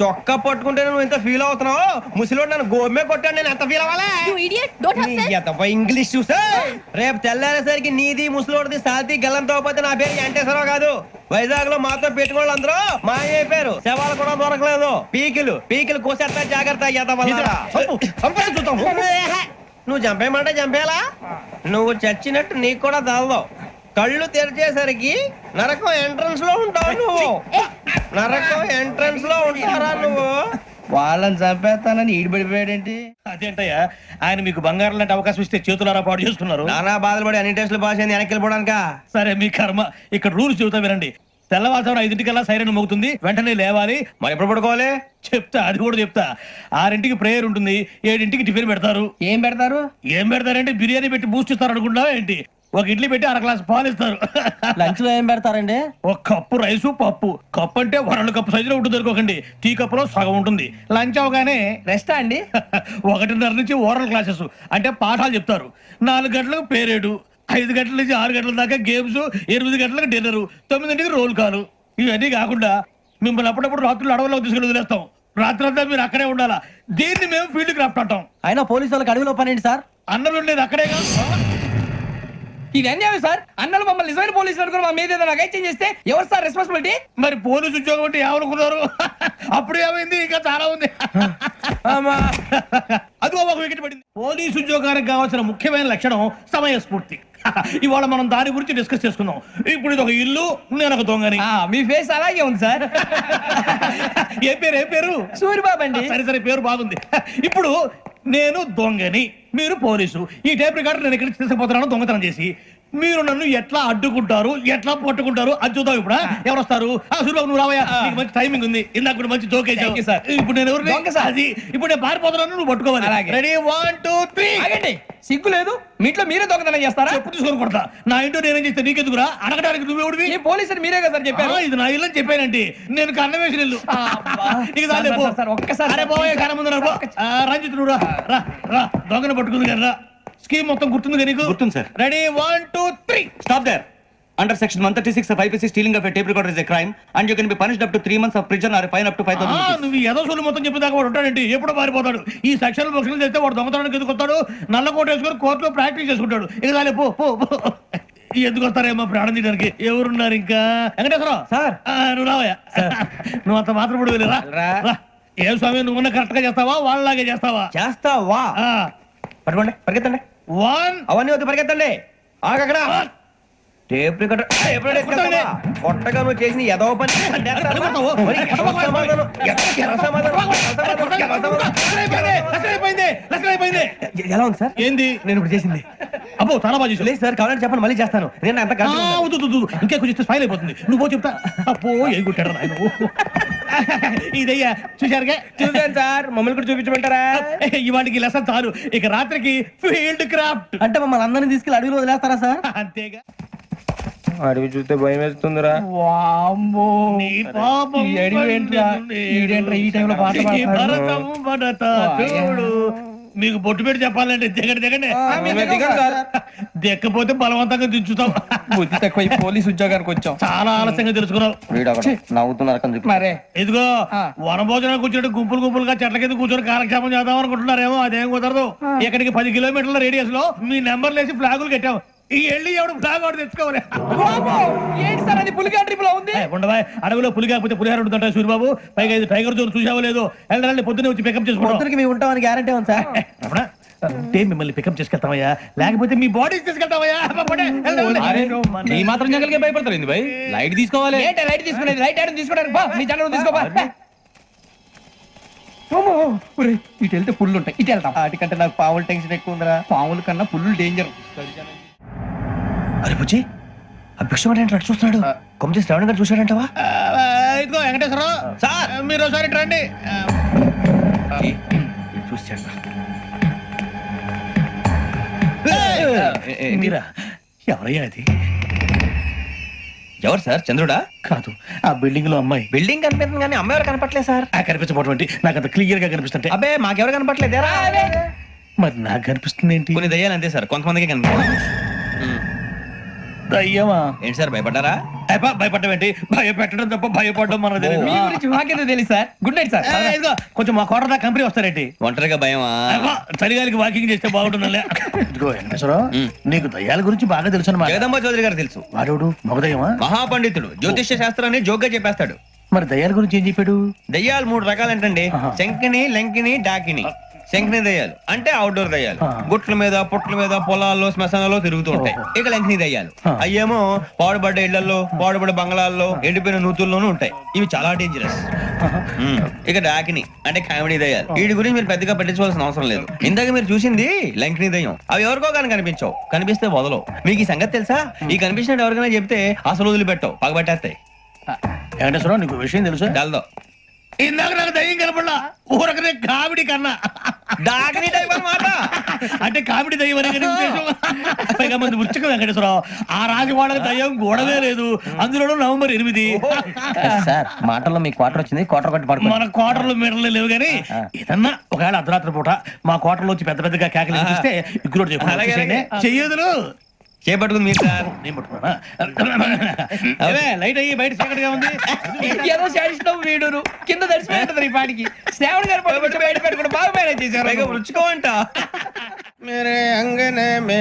చొక్కా పట్టుకుంటే నువ్వు ఎంత ఫీల్ అవుతున్నావు? ముసలివాడు నన్ను గోమే కొట్టాడు, నేను ఎంత ఫీల్ అవ్వాలా? ఇంగ్లీష్ చూసా. రేపు తెల్లారేసరికి నీది ముసలోడిది సాతి గల్లంతో పోతే నా పేరు వెంకటేశ్వరరావు కాదు. వైజాగ్ లో మాతో పెట్టుకోళ్ళు అందరూ మాయైపోయారు. శవాలు కూడా దొరకలేదు. పీకిలు పీకిలు కోసేస్తా, జాగ్రత్త. నువ్వు చంపేయమంటే చంపేలా? నువ్వు చచ్చినట్టు నీకు కూడా తగదు. కళ్ళు తెరిచేసరికి నరకం ఎంట్రన్స్ లో ఉంటావు నువ్వు. నరకం ఎంట్రన్స్ లో ఉంటారా నువ్వు? వాళ్ళని చంపేస్తానని ఈడిపడిపోయాడేంటి? అదేంటయ్యా, ఆయన మీకు బంగారం లాంటి అవకాశం ఇస్తే చేతులారా పాటు చేసుకున్నారు. నానా బాధలు పడి అన్ని టెస్టులు పాస్ అయింది, వెనక్కి వెళ్ళిపోవడానికా? సరే మీ కర్మ. ఇక్కడ రూల్స్ చెబుతా వినండి. తెల్లవారుజామున 5:00కల్లా సైరన్ మోగుతుంది, వెంటనే లేవాలి. మరి ఎప్పుడు పడుకోవాలి? చెప్తా, అది కూడా చెప్తా. 6ంటికి ప్రేయర్ ఉంటుంది, 7ంటికి టిఫిన్ పెడతారు. ఏం పెడతారు? ఏం పెడతారంటే బిర్యానీ పెట్టి బూస్ట్ ఇస్తారు అనుకుంటావా ఏంటి? ఒక ఇడ్లీ పెట్టి 1 గ్లాస్ పాలు ఇస్తారు. లంచ్ లో ఏం పెడతారండి? ఒక కప్పు రైసు పప్పు. కప్పు అంటే 2 కప్పు సైజులో ఉంటుంది అనుకోకండి. టీ కప్పులో సగం ఉంటుంది. లంచ్ అవగానే రెస్టా అండి? 1:30 నుంచి ఓరల్ క్లాసెస్ అంటే పాఠాలు చెప్తారు. 4 గంటలకు పేరేడు, 5 గంటల నుంచి 6 గంటల దాకా గేమ్స్, 8 గంటలకు డిన్నర్, 9ంటికి రోల్ కాలు. ఇవన్నీ కాకుండా మిమ్మల్ని అప్పుడప్పుడు రాత్రులు అడవుల్లో తీసుకుని వదిలేస్తాం. రాత్రంతా మీరు అక్కడే ఉండాలా. దీన్ని మేము ఫీల్డ్ క్రాఫ్ట్ అంటాం. అయినా పోలీసు వాళ్ళకి అడవిలో పనేంటి సార్? అన్నం ఉండేది అక్కడే కాదు. ఇది అన్యాయం సార్. అన్నలు మమ్మల్ని నిజమైన పోలీసులు అనుకుని మా మీద ఏదైనా అగైత్యం చేస్తే ఎవరు సార్ రెస్పాన్సిబిలిటీ? మరి పోలీసు ఉద్యోగం అంటే ఏమనుకున్నారు? అప్పుడు ఏమైంది? ఇంకా చాలా ఉంది. అదిగో ఒక వికెట్ పడింది. పోలీసు ఉద్యోగానికి కావాల్సిన ముఖ్యమైన లక్షణం సమయస్ఫూర్తి. ఇవాళ మనం దాని గురించి డిస్కస్ చేసుకుందాం. ఇప్పుడు ఇది ఒక ఇల్లు, నేను ఒక దొంగని. మీ ఫేస్ అలాగే ఉంది సార్. ఏ పేరు? సూరిబాబు అండి. సరే పేరు బాగుంది. ఇప్పుడు నేను దొంగని, మీరు పోలీసు. ఈ టైప్ రికార్డు నేను ఇక్కడికి తీసుకుపోతున్నాను దొంగతనం చేసి. మీరు నన్ను ఎట్లా అడ్డుకుంటారు, ఎట్లా పట్టుకుంటారు అది చూద్దాం. ఇప్పుడు ఎవరు వస్తారు? సూరిబాబు నువ్వు రావయ్యా, నీకు మంచి టైమింగ్ ఉంది. ఇందాక కూడా మంచి జోక్ వేసావు సార్. ఇప్పుడు నేను ఎవరు? అది ఇప్పుడు నేను పారిపోతున్నాను, నువ్వు పట్టుకోవాలి. రెడీ 1 2 3. ఆగండి, సిగ్గు లేదు? మీ ఇంట్లో మీరే దొంగతనం చేస్తారా? ఎప్పుడు తీసుకొని కొడతా. నా ఇంట్లో నేనేం చేస్తే నీకెందుకురా? అడగడానికి నువ్వెవడివి? ఈ పోలీసులు మీరే కదా సార్ చెప్పారు. ఇది నా ఇల్లు అని చెప్పానండి. నేను కన్నం వేసిన ఇల్లు. ఒక్కసారి రంజిత్ నువ్వు రా దొంగను పట్టుకుంది కదా. రా స్కీమ్ మొత్తం గుర్తుంది కదా నీకు? గుర్తుంది sir. Ready 1 2 3. Stop there. Under section 136 of IPC, stealing of a tape recorder is a crime and you can be punished up to 3 months of prison or a fine up to 5,000 rupees. నువ్వు ఏదో సొల్లు మొత్తం చెప్పేదాకా వాడు ఉంటాడండి. ఎప్పుడు పారిపోతాడు? ఈ సెక్షన్ బుక్స్లు చేస్తే వాడు దొంగతనానికి ఎందుకు వస్తాడు? నల్ల కోట వేసుకొని కోర్టులో ప్రాక్టీస్ చేసుకుంటాడు. ఇక చాలే పో. ఎందుకు వస్తారేమో ప్రాణం తీయడానికి. ఎవరున్నారు ఇంకా? వెంకటేశ్వరరావు సార్, నువ్వు రావయ్యా. నువ్వు అంత మాత్రం ఇప్పుడు వెళ్ళి రా. ఏ స్వామి, నువ్వు కరెక్ట్ గా చేస్తావా వాళ్ళలాగే చేస్తావా? చేస్తావా? పట్టుకోండి, పరిగెత్తండి. 1 అవన్నీ వద్దు, పరిగెత్తండి. ఆగక్కడ టేప్ రికార్డర్ కొట్టగా నువ్వు చేసిన ఏదో పని. ఎలా ఉంది సార్? ఏంది నేను ఇప్పుడు చేసింది? అబ్బో చాలా బాగా చేసావు. లేదు సార్, కావాలంటే చెప్పండి, మళ్ళీ చేస్తాను. నేను అంత ఇంకే కొంచెం స్మైల్ అయిపోతుంది. నువ్వు చెప్తా. అబ్బో ఏ కొట్టాడు నాయన. ఇదయ్యా చూశారుగా? చూసాను సార్. మమ్మల్ని కూడా చూపించమంటారా? ఇవాటికి లెసన్ చాలు. ఇక రాత్రికి ఫీల్డ్ క్రాఫ్ట్. అంటే మమ్మల్ని అందరినీ తీసుకెళ్ళి అడుగులో వదిలేస్తారా సార్? అంతేగా. అడవి చూస్తే భయం వేస్తుందిరా. నీ పాపం ఈ టైంలో పాట ఈ భరతం భరత చూడు. మీకు బొట్టు పెట్టి చెప్పాలంటే దిగండి. దిక్కపోతే బలవంతంగా దించుతాం. బుద్ధి తక్కువ ఈ పోలీస్ ఉద్యోగానికి వచ్చాం. చాలా ఆలస్యంగా తెలుసుకున్నావు. నవ్వుతున్నారు. మరే ఇదిగో వనభోజనం కూర్చొని గుంపులుగా చెట్ల కింద కూర్చొని కాలక్షేపం చేద్దాం అనుకుంటున్నారేమో. అదేం కుదరదు. ఇక్కడికి 10 కిలోమీటర్ల రేడియస్ లో మీ నెంబర్లు వేసి ఫ్లాగులు కట్టాం. ఈ వెళ్ళి ఎవడు ఫ్లాగ్ ఒకటి తెచ్చుకోవాలి. ఏంటి సార్ అది? పులిగా ట్రిప్ లో ఉంది. ఉండవా, అడవిలో పులి కాకపోతే పులిహార ఉంటుంటాయి సూరిబాబు. పైగా ఇది టైగర్ జోన్ చూసావో లేదో. వెళ్ళాలి, పొద్దున్నే వచ్చి పికప్ చేసుకుంటాం. మేము ఉంటామని గ్యారంటీ ఉంది సార్. అంటే మిమ్మల్ని పికప్ చేసుకెళ్తామయ్యా, లేకపోతే మీ బాడీ తీసుకెళ్తామయ్యా. ఈ మాత్రం జంగల్కే భయపడతారు భయ్. లైట్ తీసుకోవాలి. లైట్ తీసుకునేది? లైట్ ఆడని తీసుకోవడానికి మీ జనం తీసుకోపా. ఇటు వెళ్తే పుల్లు ఉంటాయి, ఇటు వెళ్తాం. వాటికంటే నాకు పావులు టెన్షన్ ఎక్కువ ఉందిరా. పాముల కన్నా పుల్లు డేంజర్. అరే బుజ్జి, ఆ భిక్షం అంటే చూస్తున్నాడు. కొమ్మ శ్రావణ్ గారు చూశాడంటవా? ఇదిగో వెంకటేశ్వరరావు సార్, మీరు ఒకసారి రండి. చూశాడు. మీరా? ఎవరయ్యా అది? ఎవరు సార్? చంద్రుడా? కాదు, ఆ బిల్డింగ్ లో అమ్మాయి. బిల్డింగ్ కనిపిస్తుంది కానీ అమ్మాయి ఎవరు కనపట్లేదు సార్. కనిపించబోటువంటి నాకు అంత క్లియర్ గా కనిపిస్తుంటే. అబ్బే మాకెవరు కనపట్లేదేరా? మరి నాకు కనిపిస్తుంది ఏంటి? కొన్ని దయ్యాలు అంతే సార్, కొంతమందికి కనిపిస్తుంది. దయ్యమా? ఏంటి సార్ భయపడ్డారా? భయపడడం ఏంటి? భయపెట్టడం తప్ప భయపడడం మన మీ గురించి మాకేదో తెలుసు సార్. Good night sir. కొంచెం మా కోట దాకా కంపెనీ వస్తారేంటి? ఒంటరిగా భయమా? చలిగాలికి వాకింగ్ చేస్తే బాగుంటుందిలే. ఇదిగో వెంకటేశ్వరరావు, నీకు దయ్యాల గురించి బాగా తెలుసు అన్నమాట. జగదంబ చౌదరి గారు తెలుసు. వాడోడు మగదయ్యమా? మహాపండితుడు, జ్యోతిష్య శాస్త్రాన్ని జోగ్గా చెప్పేస్తాడు. మరి దయ్యాల గురించి ఏం చెప్పాడు? దయ్యాలు 3 రకాలంటండి. శంకిని, లంకిని, డాకిని. శంకిని దయ్యాలు అంటే అవుట్డోర్ దయ్యాలు. గుట్ల మీద, పుట్ల మీద, పొలాల్లో, శ్మశానాల్లో తిరుగుతూ ఉంటాయి. ఇక లంకిని దయ్యాలు అయ్యేమో పాడుబడ్డ ఇళ్లలో, పాడుబడ్డ బంగ్లాల్లో, ఎండిపోయిన నూతుల్లోనూ ఉంటాయి. ఇవి చాలా డేంజరస్. ఇక డాకిని అంటే కామెడీ దయ్యాలు. వీటి గురించి మీరు పెద్దగా పట్టించుకోవాల్సిన అవసరం లేదు. ఇందాక మీరు చూసింది లంకిని దయ్యం. అవి ఎవరికో కానీ కనిపించవు, కనిపిస్తే వదలవు. మీకు ఈ సంగతి తెలుసా? ఈ కనిపించినట్టు ఎవరికైనా చెప్తే అసలు వదిలిపెట్టవు, పగబట్టేస్తాయి. వెంకటేశ్వరరావు, నీకు విషయం తెలుసు? డల్దో ఇందాక నాకు దయ్యం కనపడలా, ఊరకనే కామెడీ కన్నా. డాకిని టైప్ అన్నమాట. అంటే కామెడీ దయ్యం అనే పైగా మంది ఉచ్చక వెంకటేశ్వరరావు. ఆ రాజు వాళ్ళకి దయ్యం గొడవే లేదు. అందులోనూ నవంబర్ 8. సార్ మాటల్లో మీ క్వార్టర్ వచ్చింది, క్వార్టర్ కొట్టి పడుకో. మన క్వార్టర్లు మీటర్లు లేవు కానీ ఏదన్నా ఒకవేళ అర్ధరాత్రి పూట మా క్వార్టర్లో వచ్చి పెద్ద పెద్దగా కేకలు చూస్తే ఇగ్గురు చెయ్యదులు చేపట్టుకుంది మీరు సార్. నేను పట్టుకున్నా. లైట్ అయ్యి బయట చీకటిగా ఉంది. ఏదో శాడిస్తాం వీడును కింద దర్శనం ఈ పాటికి. శ్రావణ్ గారు బయట పెట్టుకుంటే బాగా మేనేజ్ చేశారు. రుచుకోవంట. మేరే అంగనే మే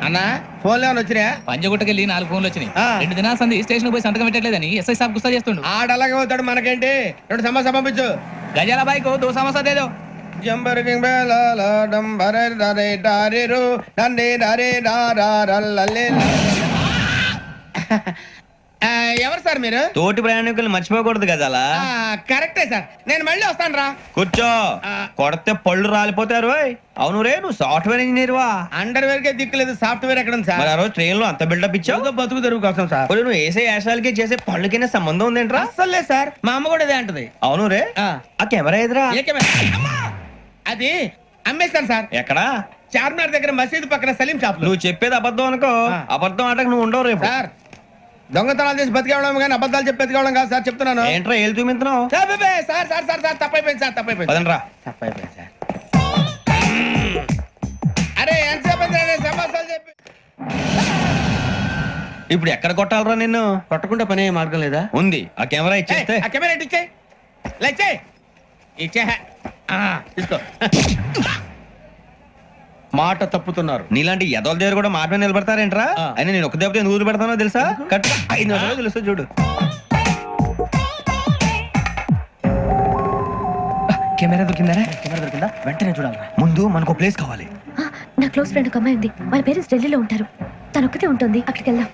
అన్నా ఫోన్లో ఏమైనా వచ్చినాయా? పంజగుట్టకెళ్ళి 4 ఫోన్లు వచ్చినాయి. ఆ. 2 దినాల సంది స్టేషన్ పోయి సంతకం పెట్టలేదని ఎస్ఐ సాబ్ గుస్తా చేస్తుండు. ఆడలాగే పోతాడు, మనకేంటి? 2 సమస్య పంపించు. గజాల బైక్ 2 సమస్య దేదో. Jumper king బేలాల డంబరే డరే డారిరు నందే డరే డారల్లలే. ఎవరు సార్ మీరు? తోటి ప్రయాణికులు మర్చిపోకూడదు గజాల. కరెక్టే సార్, నేను మళ్ళీ వస్తాను రా. కూర్చో, కొడితే పళ్ళు రాలిపోతారు. అవును రే, నువ్వు సాఫ్ట్వేర్ ఇంజనీర్ వా? అండర్వేర్ కే దిక్కులేదు, సాఫ్ట్వేర్ ఎక్కడ ఉంది మరి సార్? ఆ రోజు ట్రైన్ లో అంత బిల్డప్ ఇచ్చావు. బతుకు తెరువు కోసం సార్. పోనీ నువ్వు వేసే యాశాలకి చేసే పళ్ళకైనా సంబంధం ఉందేంట్రా? అస్సలు లేదు సార్, మా అమ్మ కూడా ఇదే అంటది. అవును రే, ఆ కెమెరా ఎదురా? ఏ కెమెరా? అమ్మా! అది అమ్మేస్తాను సార్. ఎక్కడా? చార్మినార్ దగ్గర మసీదు పక్కన సలీం షాప్ లో. నువ్వు చెప్పేది అబద్ధం అనుకో. అబద్ధం ఆటకు నువ్వు ఉండవు రేపు. సార్, దొంగతనాలు చేసి బతికేవడం కానీ అబద్ధాలు చెప్పి బతికేవడం కాదు సార్, చెప్తున్నాను. ఏంట్రా ఏళ్ళు చూపించినావు? Sir sir sir sir sir తప్పైపోయింది సార్, తప్పైపోయింది. పదండ్రా. తప్పైపోయింది సార్. అరే ఎంతసేపు సమస్యలు చెప్పి ఇప్పుడు ఎక్కడ కొట్టాలరా నిన్ను? కొట్టకుండా పనే మార్గం లేదా? ఉంది, ఆ కెమెరా ఇచ్చేస్తే. ఆ కెమెరా ఇచ్చే లేచే ఇచ్చే తీసుకో. మాట తప్పుతున్నారు. నీలాంటి ఎదల దగ్గర కూడా మాట మీద నిలబడతారేంట్రా? అయినా నేను ఒక దెబ్బతో ఎందుకు పెడతానో తెలుసా? కరెక్ట్ 5 నిమిషాలు తెలుసు చూడు. కెమెరా దొరికిందా? కెమెరా దొరికిందా? వెంటనే చూడాలి. ముందు మనకు ప్లేస్ కావాలి. నా క్లోజ్ ఫ్రెండ్ ఒక అమ్మాయి ఉంది, వాళ్ళ పేరెంట్స్ ఢిల్లీలో ఉంటారు. తను ఒక్కతే ఉంటుంది, అక్కడికి వెళ్దాం.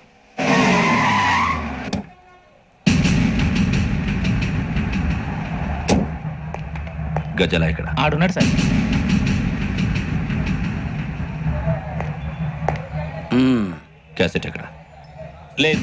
గజాల ఇక్కడ ఆడున్నాడు సార్. క్యాసెట్ ఎక్కడ? లేదు.